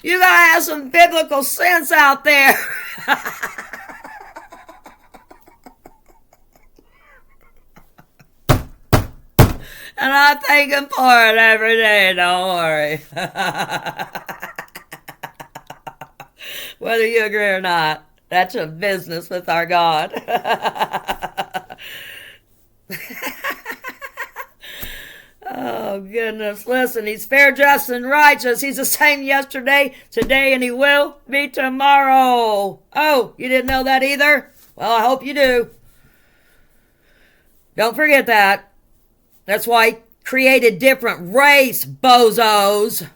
You gotta have some biblical sense out there. And I thank him for it every day, don't worry. Whether you agree or not, that's your business with our God. Oh, goodness. Listen, he's fair, just, and righteous. He's the same yesterday, today, and he will be tomorrow. Oh, you didn't know that either? Well, I hope you do. Don't forget that. That's why he created different race, bozos.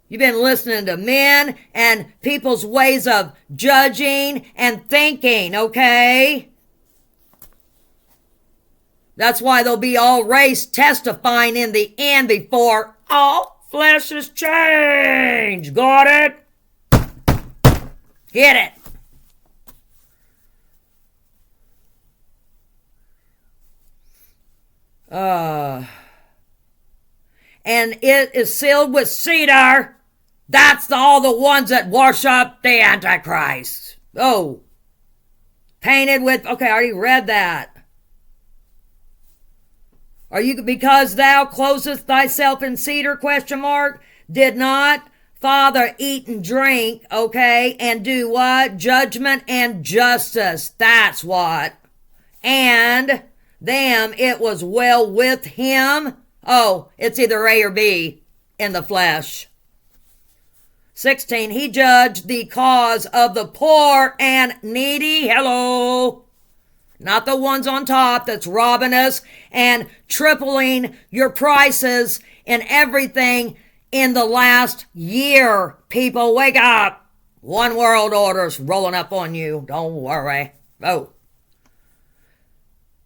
You've been listening to men and people's ways of judging and thinking, okay? That's why they'll be all race testifying in the end before all flesh is changed. Got it? Get it? And it is sealed with cedar. That's all the ones that worship the Antichrist. Oh. Painted with, okay, I already read that. Are you, because thou closest thyself in cedar, ? Did not Father eat and drink, okay, and do what? Judgment and justice. That's what. And them it was well with him. Oh, it's either A or B in the flesh. 16, he judged the cause of the poor and needy. Hello. Not the ones on top that's robbing us and tripling your prices and everything in the last year. People, wake up. One world order's rolling up on you. Don't worry. Oh.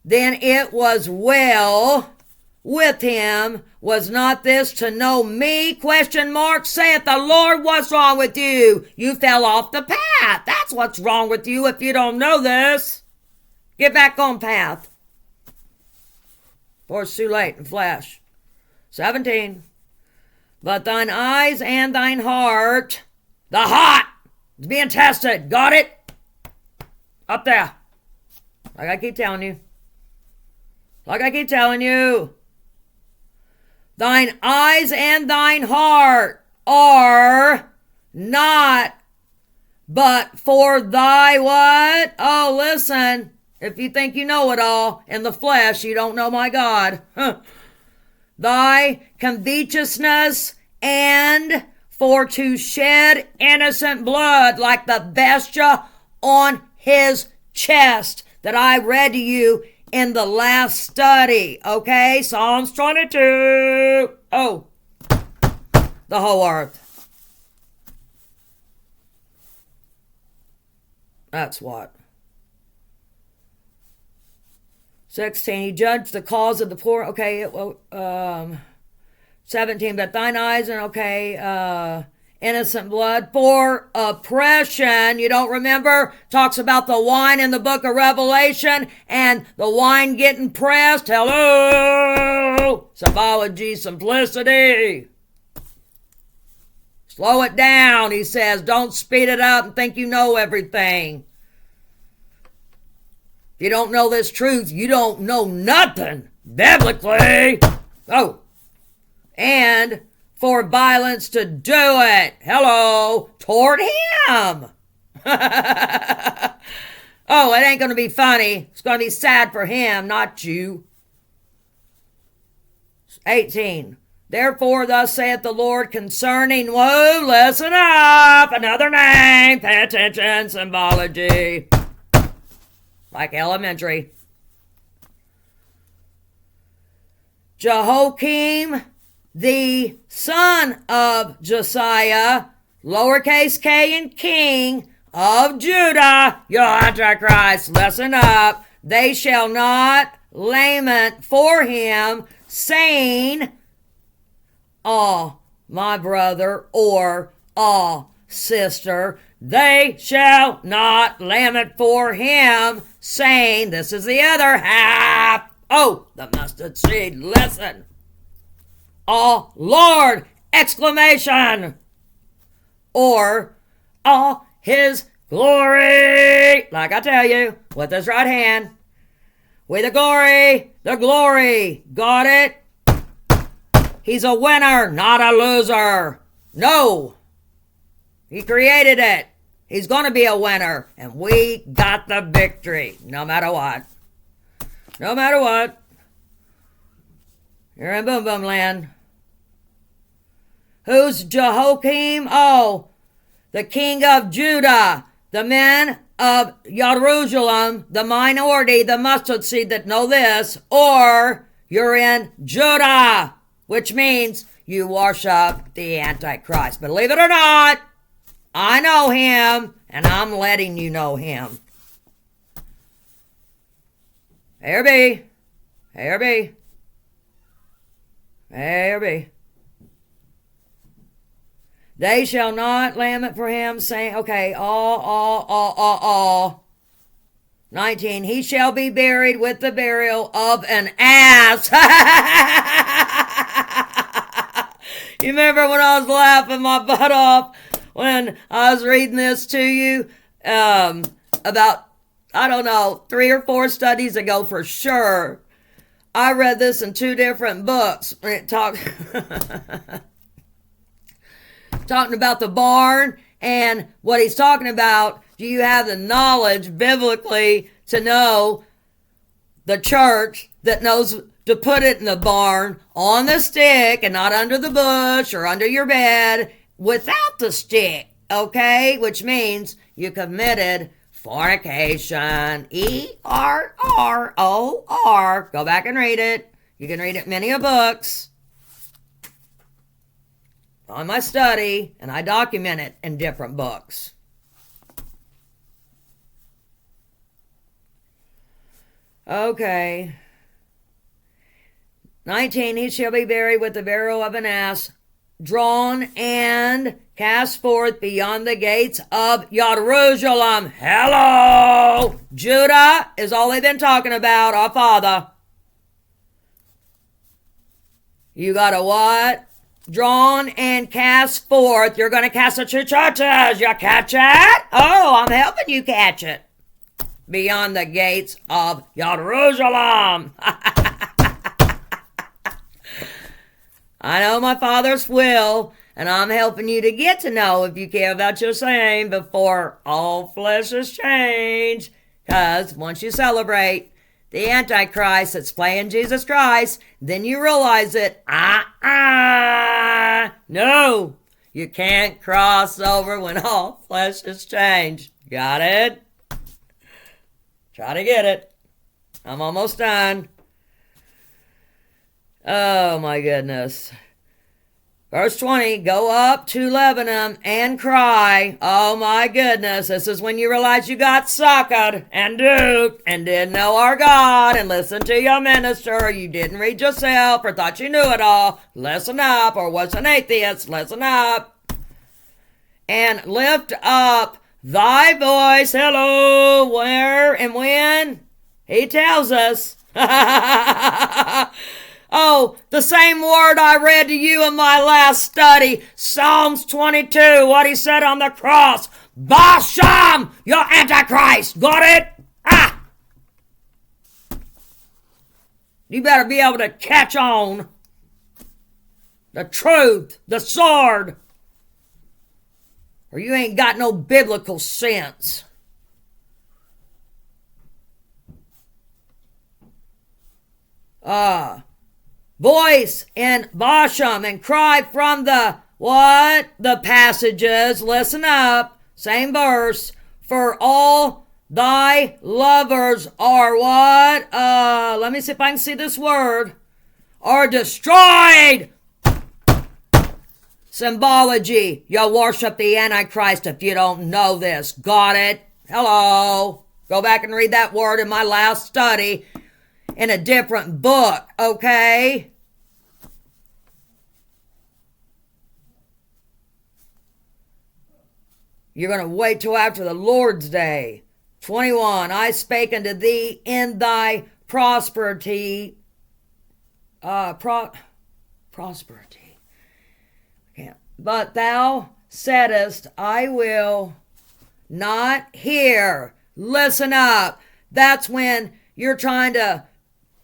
Then it was well with him. Was not this to know me? ? Saith the Lord, what's wrong with you? You fell off the path. That's what's wrong with you if you don't know this. Get back on path. Or it's too late in flesh. 17. But thine eyes and thine heart, the heart is being tested. Got it? Up there. Like I keep telling you. Thine eyes and thine heart are not but for thy what? Oh, listen. If you think you know it all in the flesh, you don't know my God. Thy covetousness and for to shed innocent blood like the vesture on his chest that I read to you in the last study. Okay, Psalms 22. Oh, the whole earth. That's what. 16, he judged the cause of the poor. Okay, 17, but thine eyes and innocent blood for oppression. You don't remember? Talks about the wine in the book of Revelation and the wine getting pressed. Hello! Symbology, simplicity. Slow it down, he says. Don't speed it up and think you know everything. If you don't know this truth, you don't know nothing biblically. Oh. And for violence to do it. Hello. Toward him. Oh, it ain't going to be funny. It's going to be sad for him, not you. 18. Therefore, thus saith the Lord concerning, whoa, listen up, another name, pay attention, symbology. Like elementary. Jehoiakim, the son of Josiah, lowercase k and king of Judah, your Antichrist, listen up. They shall not lament for him, saying, "Ah, my brother," or "Ah, sister." They shall not lament for him, saying, this is the other half. Oh, the mustard seed, listen. "Ah, Lord!" exclamation. Or, "Ah, his glory." Like I tell you, with his right hand. With the glory. Got it? He's a winner, not a loser. No. He created it. He's going to be a winner. And we got the victory, no matter what. No matter what. You're in boom boom land. Who's Jehoiakim? Oh, the king of Judah. The men of Jerusalem, the minority, the mustard seed that know this. Or you're in Judah, which means you worship the Antichrist. Believe it or not, I know him, and I'm letting you know him. A or B? A or B? A or B? They shall not lament for him, saying, okay, all. 19, he shall be buried with the burial of an ass. You remember when I was laughing my butt off when I was reading this to you about, I don't know, 3 or 4 studies ago for sure. I read this in 2 different books. It talking about the barn, and what he's talking about, do you have the knowledge biblically to know the church that knows to put it in the barn on the stick and not under the bush or under your bed without the stick, okay? Which means you committed fornication. E-R-R-O-R. Go back and read it. You can read it in many of books. On my study, and I document it in different books. Okay. 19, he shall be buried with the burial of an ass, drawn and cast forth beyond the gates of Jerusalem. Hello! Judah is all they've been talking about, our father. You got a what? Drawn and cast forth. You're going to cast it to churches. You catch it? Oh, I'm helping you catch it. Beyond the gates of Jerusalem. I know my Father's will, and I'm helping you to get to know, if you care about your same, before all flesh is changed. Because once you celebrate the Antichrist that's playing Jesus Christ, then you realize it. No, you can't cross over when all flesh is changed. Got it? Try to get it. I'm almost done. Oh my goodness. Verse 20, go up to Lebanon and cry. Oh my goodness, this is when you realize you got suckered and duped and didn't know our God and listened to your minister. You didn't read yourself or thought you knew it all. Listen up, or was an atheist. Listen up. And lift up thy voice. Hello, where and when? He tells us. Oh, the same word I read to you in my last study, Psalms 22, what he said on the cross. Basham, you're Antichrist. Got it? Ah! You better be able to catch on. The truth, the sword, or you ain't got no biblical sense. Voice in Basham and cry from the what? The passages. Listen up. Same verse. For all thy lovers are what? Let me see if I can see this word. Are destroyed. Symbology. You worship the Antichrist if you don't know this. Got it? Hello. Go back and read that word in my last study in a different book, okay? You're going to wait till after the Lord's Day. 21. I spake unto thee in thy prosperity. Prosperity. Yeah. But thou saidest, I will not hear. Listen up. That's when you're trying to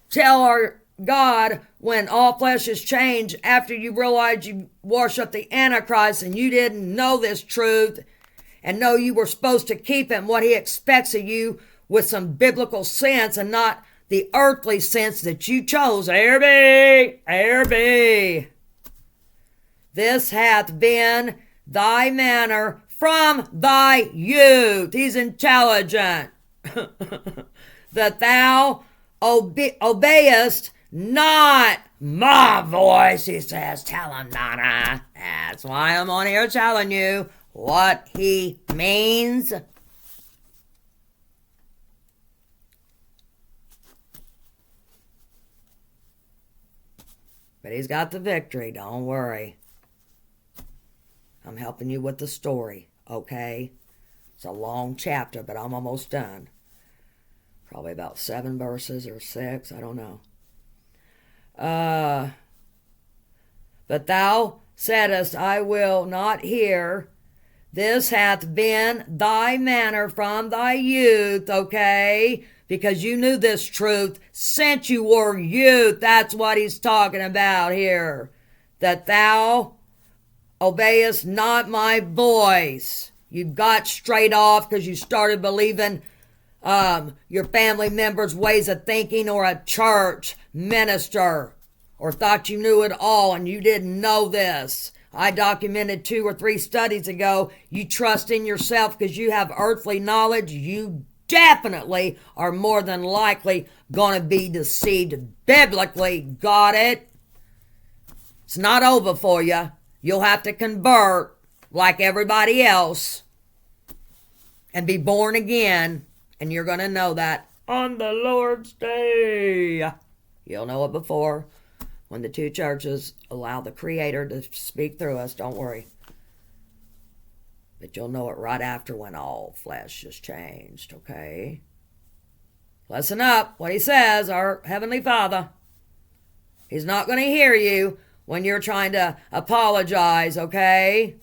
tell our God, when all flesh is changed, after you realize you worship the Antichrist and you didn't know this truth and know you were supposed to keep him, what he expects of you with some biblical sense and not the earthly sense that you chose. ARB. This hath been thy manner from thy youth. He's intelligent. That thou obeyest not my voice, he says. Tell him, Donna. That's why I'm on here telling you what he means. But he's got the victory, don't worry. I'm helping you with the story, okay? It's a long chapter, but I'm almost done. Probably about 7 verses or 6, I don't know. But thou saidest, I will not hear. This hath been thy manner from thy youth, okay? Because you knew this truth since you were youth. That's what he's talking about here. That thou obeyest not my voice. You got straight off because you started believing your family members' ways of thinking, or a church minister, or thought you knew it all and you didn't know this. I documented 2 or 3 studies ago. You trust in yourself because you have earthly knowledge. You definitely are more than likely going to be deceived biblically. Got it? It's not over for you. You'll have to convert like everybody else and be born again. And you're going to know that on the Lord's Day. You'll know it before, when the 2 churches allow the Creator to speak through us. Don't worry. But you'll know it right after, when all flesh is changed, okay? Listen up. What he says, our Heavenly Father. He's not going to hear you when you're trying to apologize, okay?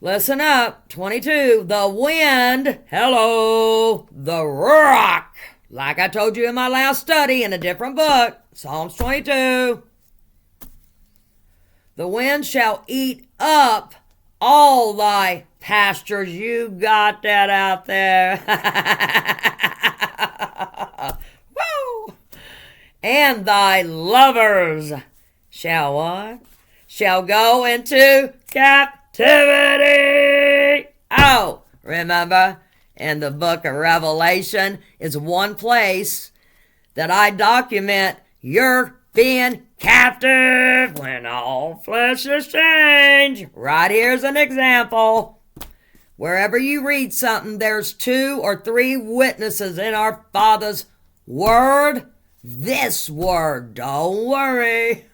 Listen up. 22. The wind, hello, the rock. Like I told you in my last study in a different book, Psalms 22. The wind shall eat up all thy pastures. You got that out there. Woo! And thy lovers shall what? Shall go into captivity. Oh, remember, in the book of Revelation is one place that I document you're being captive when all flesh is changed. Right here's an example. Wherever you read something, there's 2 or 3 witnesses in our Father's word. This word, don't worry.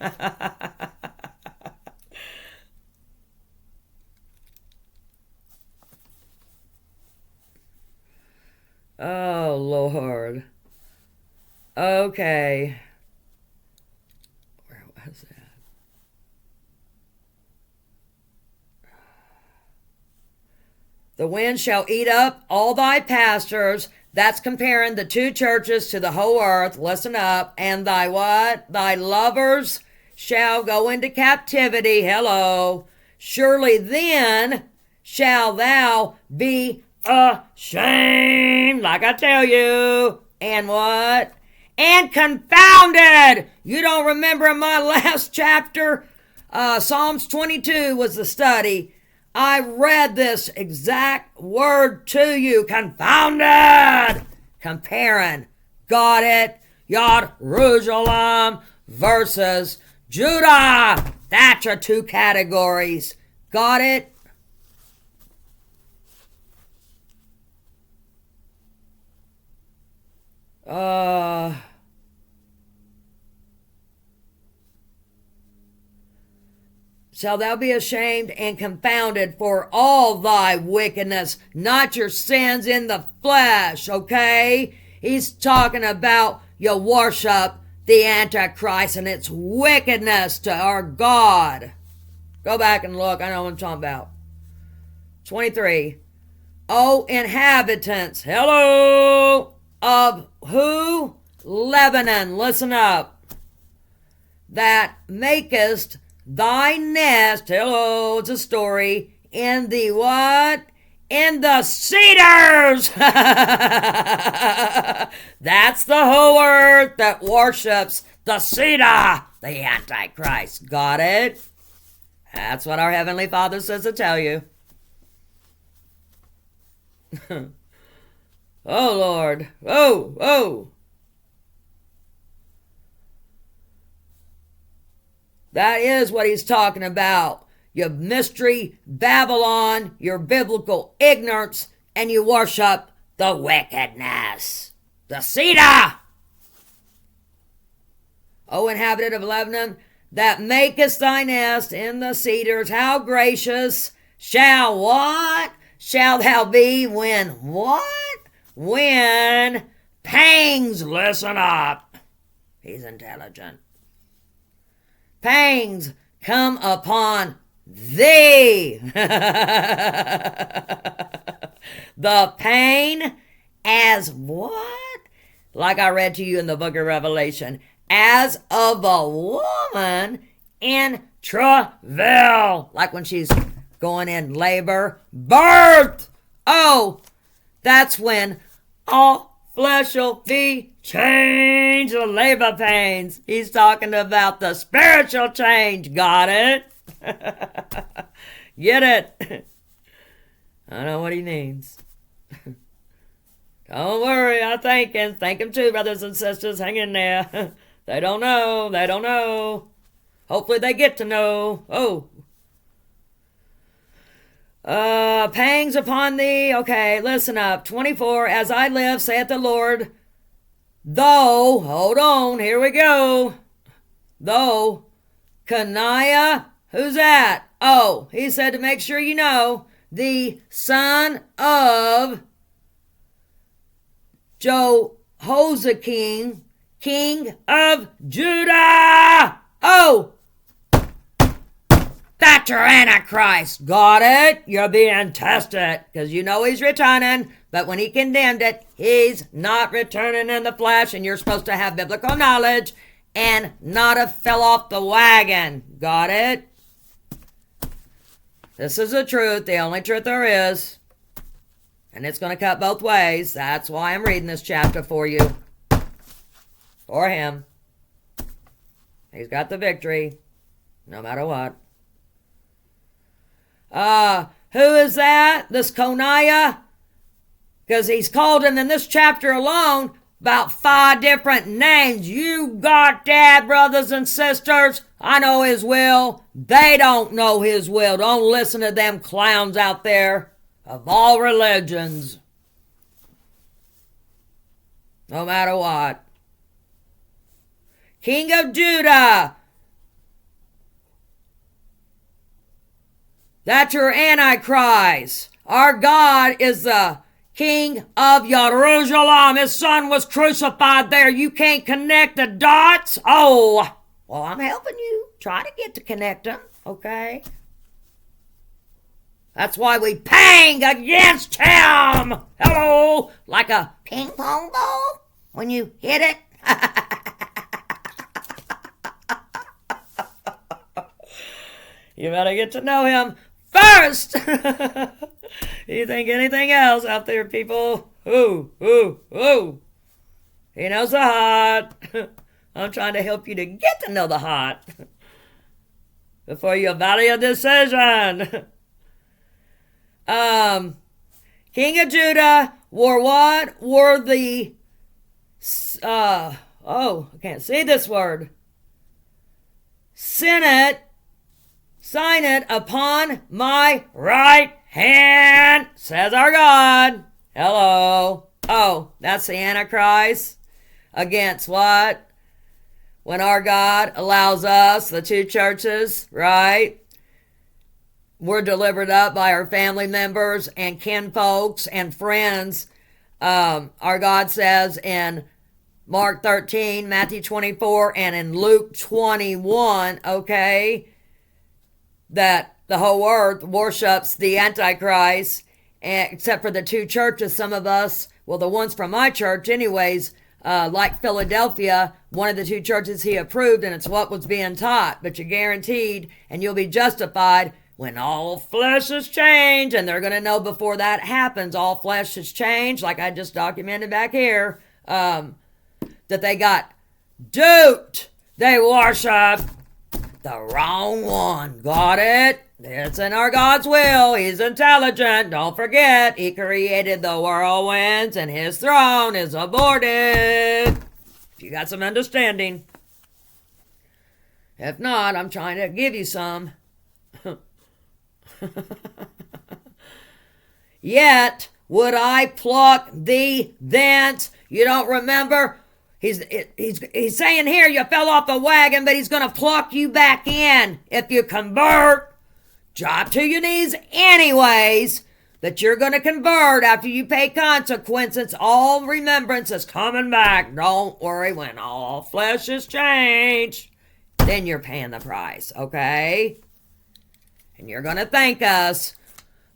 Oh, Lord. Okay. The wind shall eat up all thy pastors. That's comparing the two churches to the whole earth. Listen up. And thy what? Thy lovers shall go into captivity. Hello. Surely then shall thou be ashamed, like I tell you. And what? And confounded. You don't remember in my last chapter? Psalms 22 was the study. I read this exact word to you. Confounded. Comparing. Got it? Jerusalem versus Judah. That's your two categories. Got it? Shall thou be ashamed and confounded for all thy wickedness, not your sins in the flesh, okay? He's talking about you worship the Antichrist and its wickedness to our God. Go back and look. I know what I'm talking about. 23. O inhabitants, hello, of who? Lebanon. Listen up. That makest thy nest, hello, it's a story, in the what? In the cedars. That's the whole earth that worships the cedar, the Antichrist. Got it? That's what our Heavenly Father says to tell you. Oh, Lord. Oh. That is what he's talking about. You mystery Babylon, your biblical ignorance, and you worship the wickedness. The cedar. O inhabitant of Lebanon, that makest thy nest in the cedars, how gracious shall what? Shall thou be when what? When pangs, listen up. He's intelligent. Pangs come upon thee. The pain as what? Like I read to you in the book of Revelation. As of a woman in travail. Like when she's going in labor. Birth. Oh, that's when all flesh will be changed. The labor pains. He's talking about the spiritual change. Got it? Get it? I know what he means. Don't worry, I thank him. Thank him too, brothers and sisters. Hang in there. They don't know. They don't know. Hopefully they get to know. Oh. Pangs upon thee. Okay, listen up. 24. As I live, saith the Lord, though, hold on, here we go. Though, Caniah, who's that? Oh, he said to make sure you know, the son of Jehoiakim, king of Judah. Oh, that's your Antichrist. Got it? You're being tested because you know he's returning. But when he condemned it, he's not returning in the flesh. And you're supposed to have biblical knowledge and not have fell off the wagon. Got it? This is the truth, the only truth there is. And it's going to cut both ways. That's why I'm reading this chapter for you. For him. He's got the victory. No matter what. Who is that? This Coniah? Because he's called him in this chapter alone about 5 different names. You got that, brothers and sisters. I know his will. They don't know his will. Don't listen to them clowns out there of all religions. No matter what. King of Judah. That's your Antichrist. Our God is the King of Jerusalem. His son was crucified there. You can't connect the dots? Oh, well, I'm helping you. Try to get to connect them, okay? That's why we bang against him. Hello. Like a ping pong ball when you hit it. You better get to know him first. You think anything else out there, people? Ooh. He knows the hot. I'm trying to help you to get to know the hot before you value a decision. King of Judah wore what? Wore the, I can't say this word. Sign it upon my right hand, says our God. Hello. Oh, that's the Antichrist. Against what? When our God allows us, the two churches, right? We're delivered up by our family members and kinfolks and friends. Our God says in Mark 13, Matthew 24, and in Luke 21, okay, that the whole earth worships the Antichrist, except for the two churches. Some of us, well, the ones from my church anyways, like Philadelphia, one of the two churches he approved, and it's what was being taught. But you're guaranteed, and you'll be justified when all flesh is changed, and they're going to know before that happens, all flesh is changed, like I just documented back here, that they got duped. They worship the wrong one. Got it? It's in our God's will. He's intelligent. Don't forget, he created the whirlwinds, and his throne is aborted. If you got some understanding. If not, I'm trying to give you some. Yet would I pluck thee thence. You don't remember? He's saying here you fell off the wagon, but he's going to pluck you back in if you convert. Drop to your knees anyways, that you're going to convert after you pay consequences. All remembrance is coming back. Don't worry, when all flesh is changed, then you're paying the price, okay? And you're going to thank us,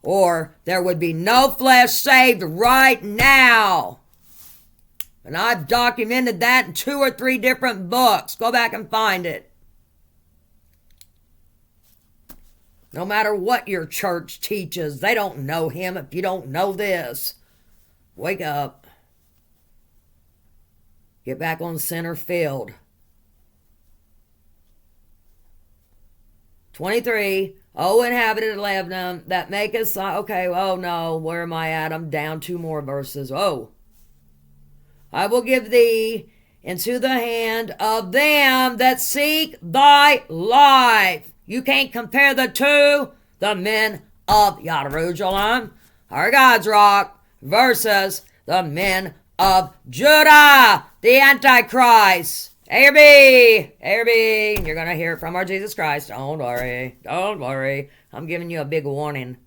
or there would be no flesh saved right now. And I've documented that in 2 or 3 different books. Go back and find it. No matter what your church teaches, they don't know him if you don't know this. Wake up. Get back on center field. 23. O inhabited Lebanon, that maketh... Okay, oh no, where am I at? I'm down 2 more verses. Oh. I will give thee into the hand of them that seek thy life. You can't compare the two. The men of Jerusalem, our God's rock, versus the men of Judah, the Antichrist. A or B. A or B. You're going to hear it from our Jesus Christ. Don't worry. Don't worry. I'm giving you a big warning.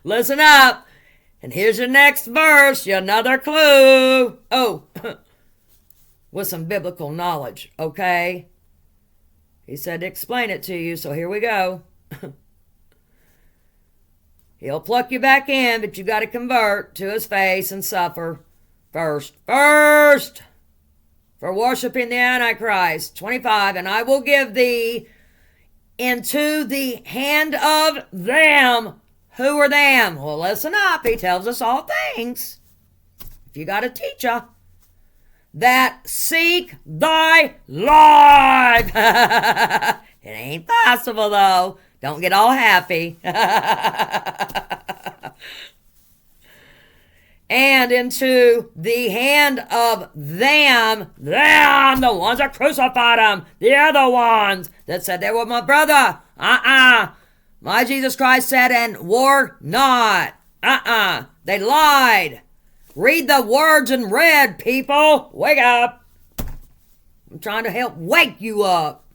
Listen up. And here's your next verse, another clue. Oh, with some biblical knowledge, okay? He said to explain it to you, so here we go. He'll pluck you back in, but you got to convert to his face and suffer first. First! For worshiping the Antichrist. 25, and I will give thee into the hand of them. Who are them? Well, listen up. He tells us all things. If you got a teacher, that seek thy life. It ain't possible, though. Don't get all happy. And into the hand of them, the ones that crucified him, the other ones that said they were my brother. My Jesus Christ said, and were not. They lied. Read the words in red, people. Wake up. I'm trying to help wake you up.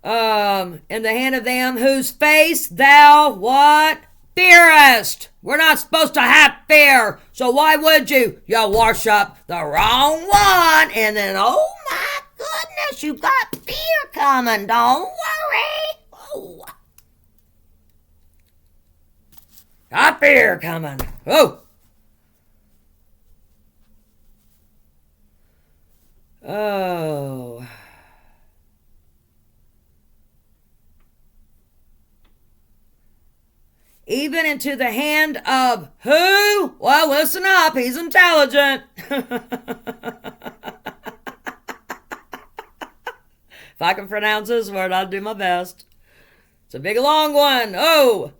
In the hand of them whose face thou what? Fearest. We're not supposed to have fear. So why would you? You worship the wrong one. And then, oh my goodness, you got beer coming. Don't worry. Oh. Got beer coming. Oh. Oh. Even into the hand of who? Well, listen up. He's intelligent. If I can pronounce this word, I'll do my best. It's a big long one. Oh.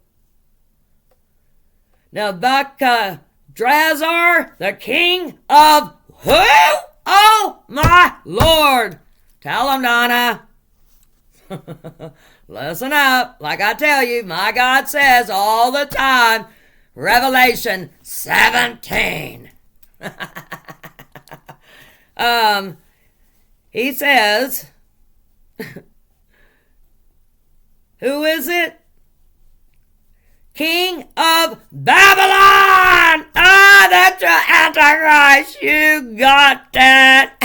Nebuchadnezzar, the king of who? Oh, my Lord. Tell him, Donna. Listen up. Like I tell you, my God says all the time, Revelation 17. He says, who is it? King of Babylon! Ah, that's your Antichrist. You got that.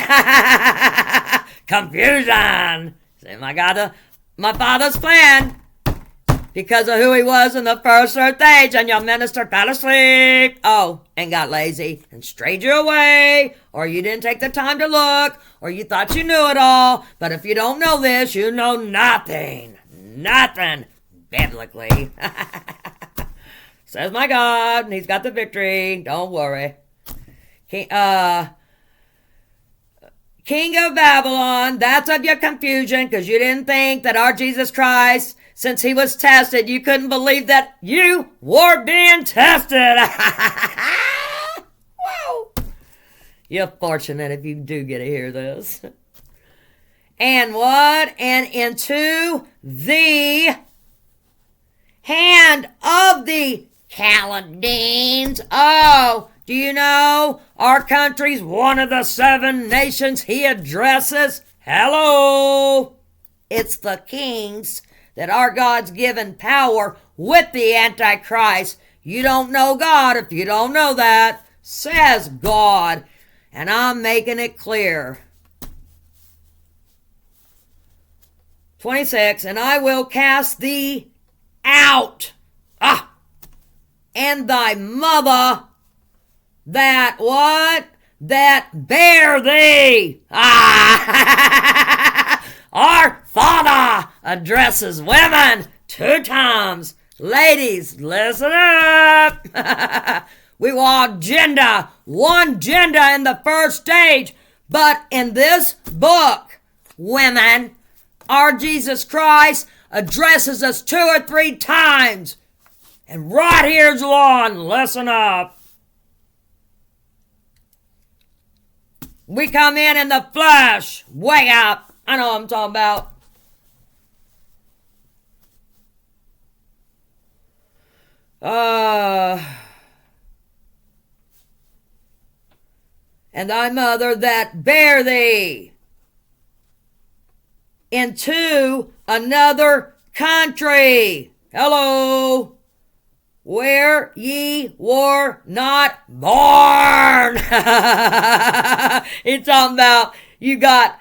Confusion. See, my God, my Father's plan. Because of who he was in the first earth age, and your minister fell asleep. Oh, and got lazy and strayed you away, or you didn't take the time to look, or you thought you knew it all. But if you don't know this, you know nothing. Nothing biblically. Says my God, and he's got the victory. Don't worry. King of Babylon, that's of your confusion, because you didn't think that our Jesus Christ, since he was tested, you couldn't believe that you were being tested. Wow. You're fortunate if you do get to hear this. And what? And into the hand of the Chaldeans. Oh, do you know our country's one of the 7 nations he addresses? Hello. It's the kings that our God's given power with the Antichrist. You don't know God if you don't know that, says God. And I'm making it clear. 26, and I will cast thee out. And thy mother that what? That bear thee. Our Father addresses women 2 times. Ladies, listen up. We walk gender, one gender in the first stage. But in this book, women, our Jesus Christ addresses us 2 or 3 times. And right here's one. Listen up. We come in the flesh. Wake up. I know what I'm talking about. And thy mother that bare thee into another country. Hello. Where ye were not born. It's talking about you got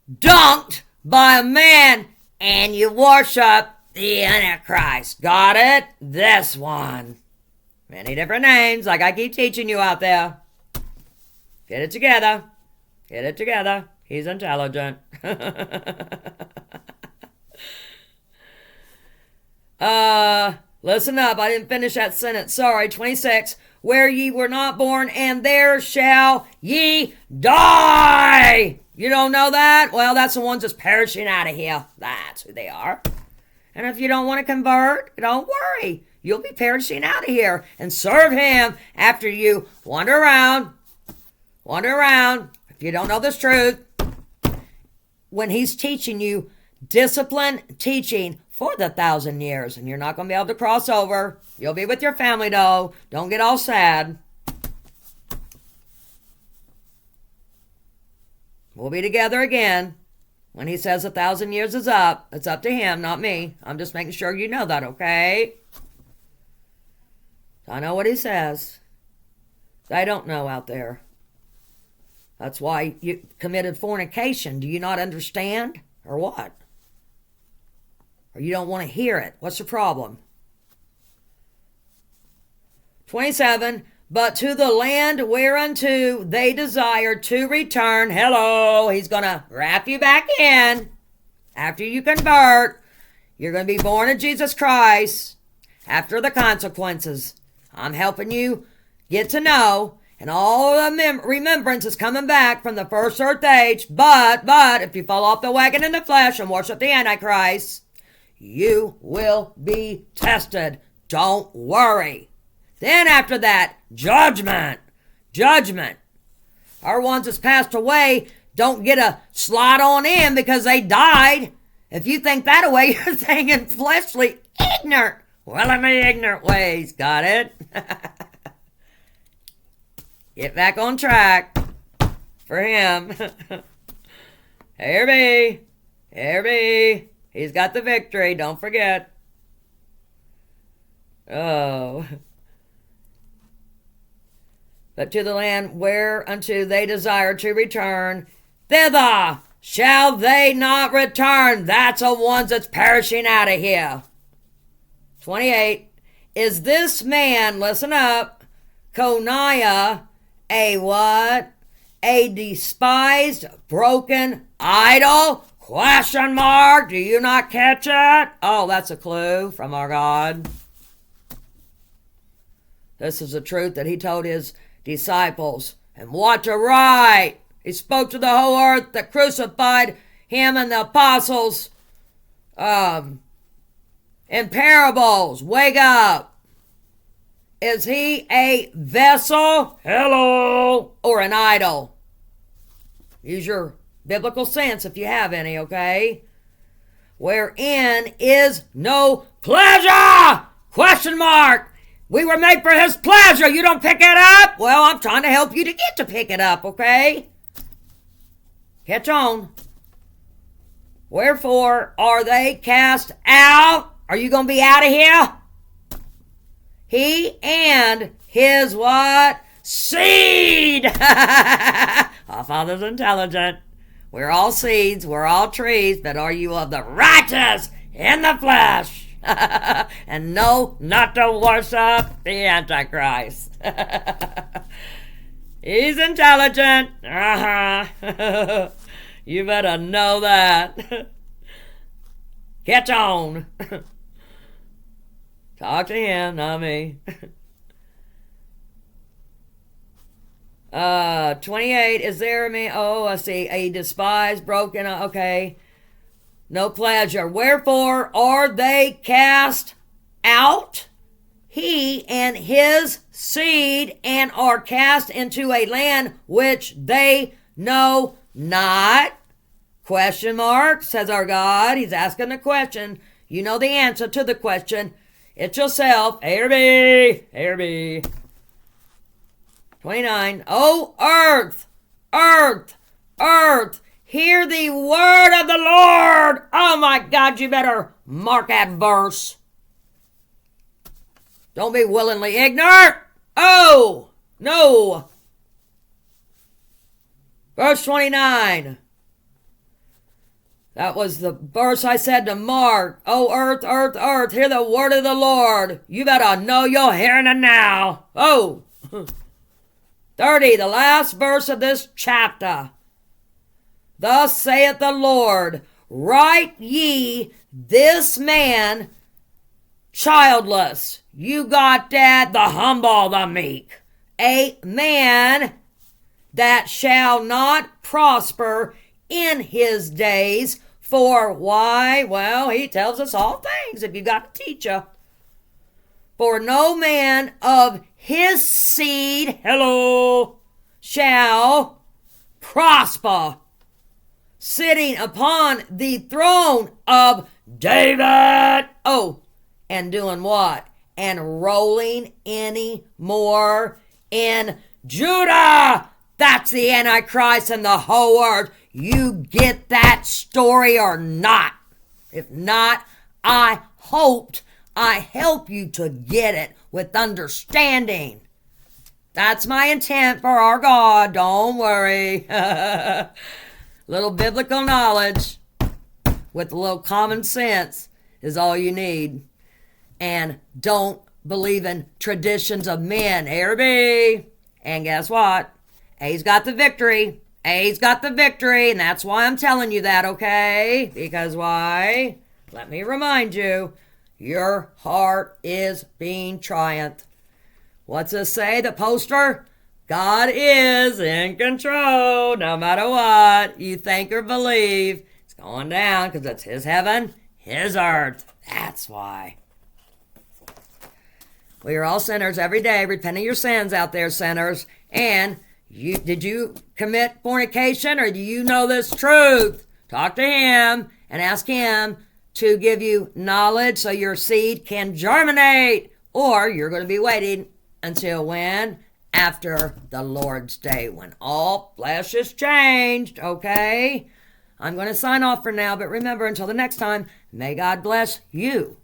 dunked by a man and you worship the Antichrist. Got it? This one. Many different names, like I keep teaching you out there. Get it together. Get it together. He's intelligent. Listen up. I didn't finish that sentence. Sorry. 26. Where ye were not born, and there shall ye die. You don't know that? Well, that's the ones that's perishing out of here. That's who they are. And if you don't want to convert, don't worry. You'll be perishing out of here and serve him after you wander around. Wander around. If you don't know this truth, when he's teaching you discipline teaching for the 1,000 years, and you're not going to be able to cross over. You'll be with your family, though. Don't get all sad. We'll be together again. When he says 1,000 years is up, it's up to him, not me. I'm just making sure you know that, okay? I know what he says. I don't know out there. That's why you committed fornication. Do you not understand? Or what? Or you don't want to hear it? What's the problem? 27, but to the land whereunto they desire to return. Hello, he's going to wrap you back in. After you convert, you're going to be born of Jesus Christ. After the consequences, I'm helping you get to know. And all the remembrance is coming back from the first earth age. But, if you fall off the wagon in the flesh and worship the Antichrist, you will be tested. Don't worry. Then after that, judgment. Judgment. Our ones that's passed away don't get a slot on in because they died. If you think that away, you're thinking fleshly, ignorant. Well, in the ignorant ways. Got it? Get back on track for him. Here be. He's got the victory. Don't forget. Oh. But to the land whereunto they desire to return, thither shall they not return. That's the ones that's perishing out of here. 28. Is this man, listen up, Coniah, a what? A despised, broken idol? Question mark. Do you not catch it? Oh, that's a clue from our God. This is the truth that he told his disciples. And what to write? He spoke to the whole earth that crucified him and the apostles in parables. Wake up. Is he a vessel? Hello. Or an idol? Use your biblical sense if you have any, okay? Wherein is no pleasure? Question mark. We were made for his pleasure. You don't pick it up? Well, I'm trying to help you to get to pick it up, okay? Catch on. Wherefore are they cast out? Are you going to be out of here? He and his what? Seed! Our Father's intelligent. We're all seeds. We're all trees. But are you of the righteous in the flesh? And no, not to worship the Antichrist. He's intelligent. You better know that. Catch on. Talk to him, not me. 28, is there me? Oh, I see. A despised, broken, okay. No pleasure. Wherefore are they cast out? He and his seed, and are cast into a land which they know not. Question mark, says our God. He's asking the question. You know the answer to the question. It's yourself. A or B. A or B. 29. Oh, earth, earth, earth, hear the word of the Lord. Oh, my God, you better mark that verse. Don't be willingly ignorant. Oh, no. Verse 29. That was the verse I said to Mark. Oh, earth, earth, earth, hear the word of the Lord. You better know you're hearing it now. Oh. 30, the last verse of this chapter. Thus saith the Lord, write ye this man childless. You got that? The humble, the meek. A man that shall not prosper in his days. For why? Well, he tells us all things if you got a teacher. For no man of his seed, hello, shall prosper, sitting upon the throne of David. Oh, and doing what? And rolling any more in Judah. That's the Antichrist and the whole earth. You get that story or not? If not, I help you to get it with understanding. That's my intent for our God. Don't worry. Little biblical knowledge with a little common sense is all you need. And don't believe in traditions of men. A or B. And guess what? A's got the victory. A's got the victory. And that's why I'm telling you that, okay? Because why? Let me remind you, your heart is being triumphed. What's it say, the poster? God is in control no matter what you think or believe. It's going down because it's his heaven, his earth. That's why. We are all sinners every day. Repent of your sins out there, sinners. And did you commit fornication or do you know this truth? Talk to him and ask him to give you knowledge so your seed can germinate. Or you're going to be waiting until when? After the Lord's day, when all flesh is changed, okay? I'm going to sign off for now, but remember, until the next time, may God bless you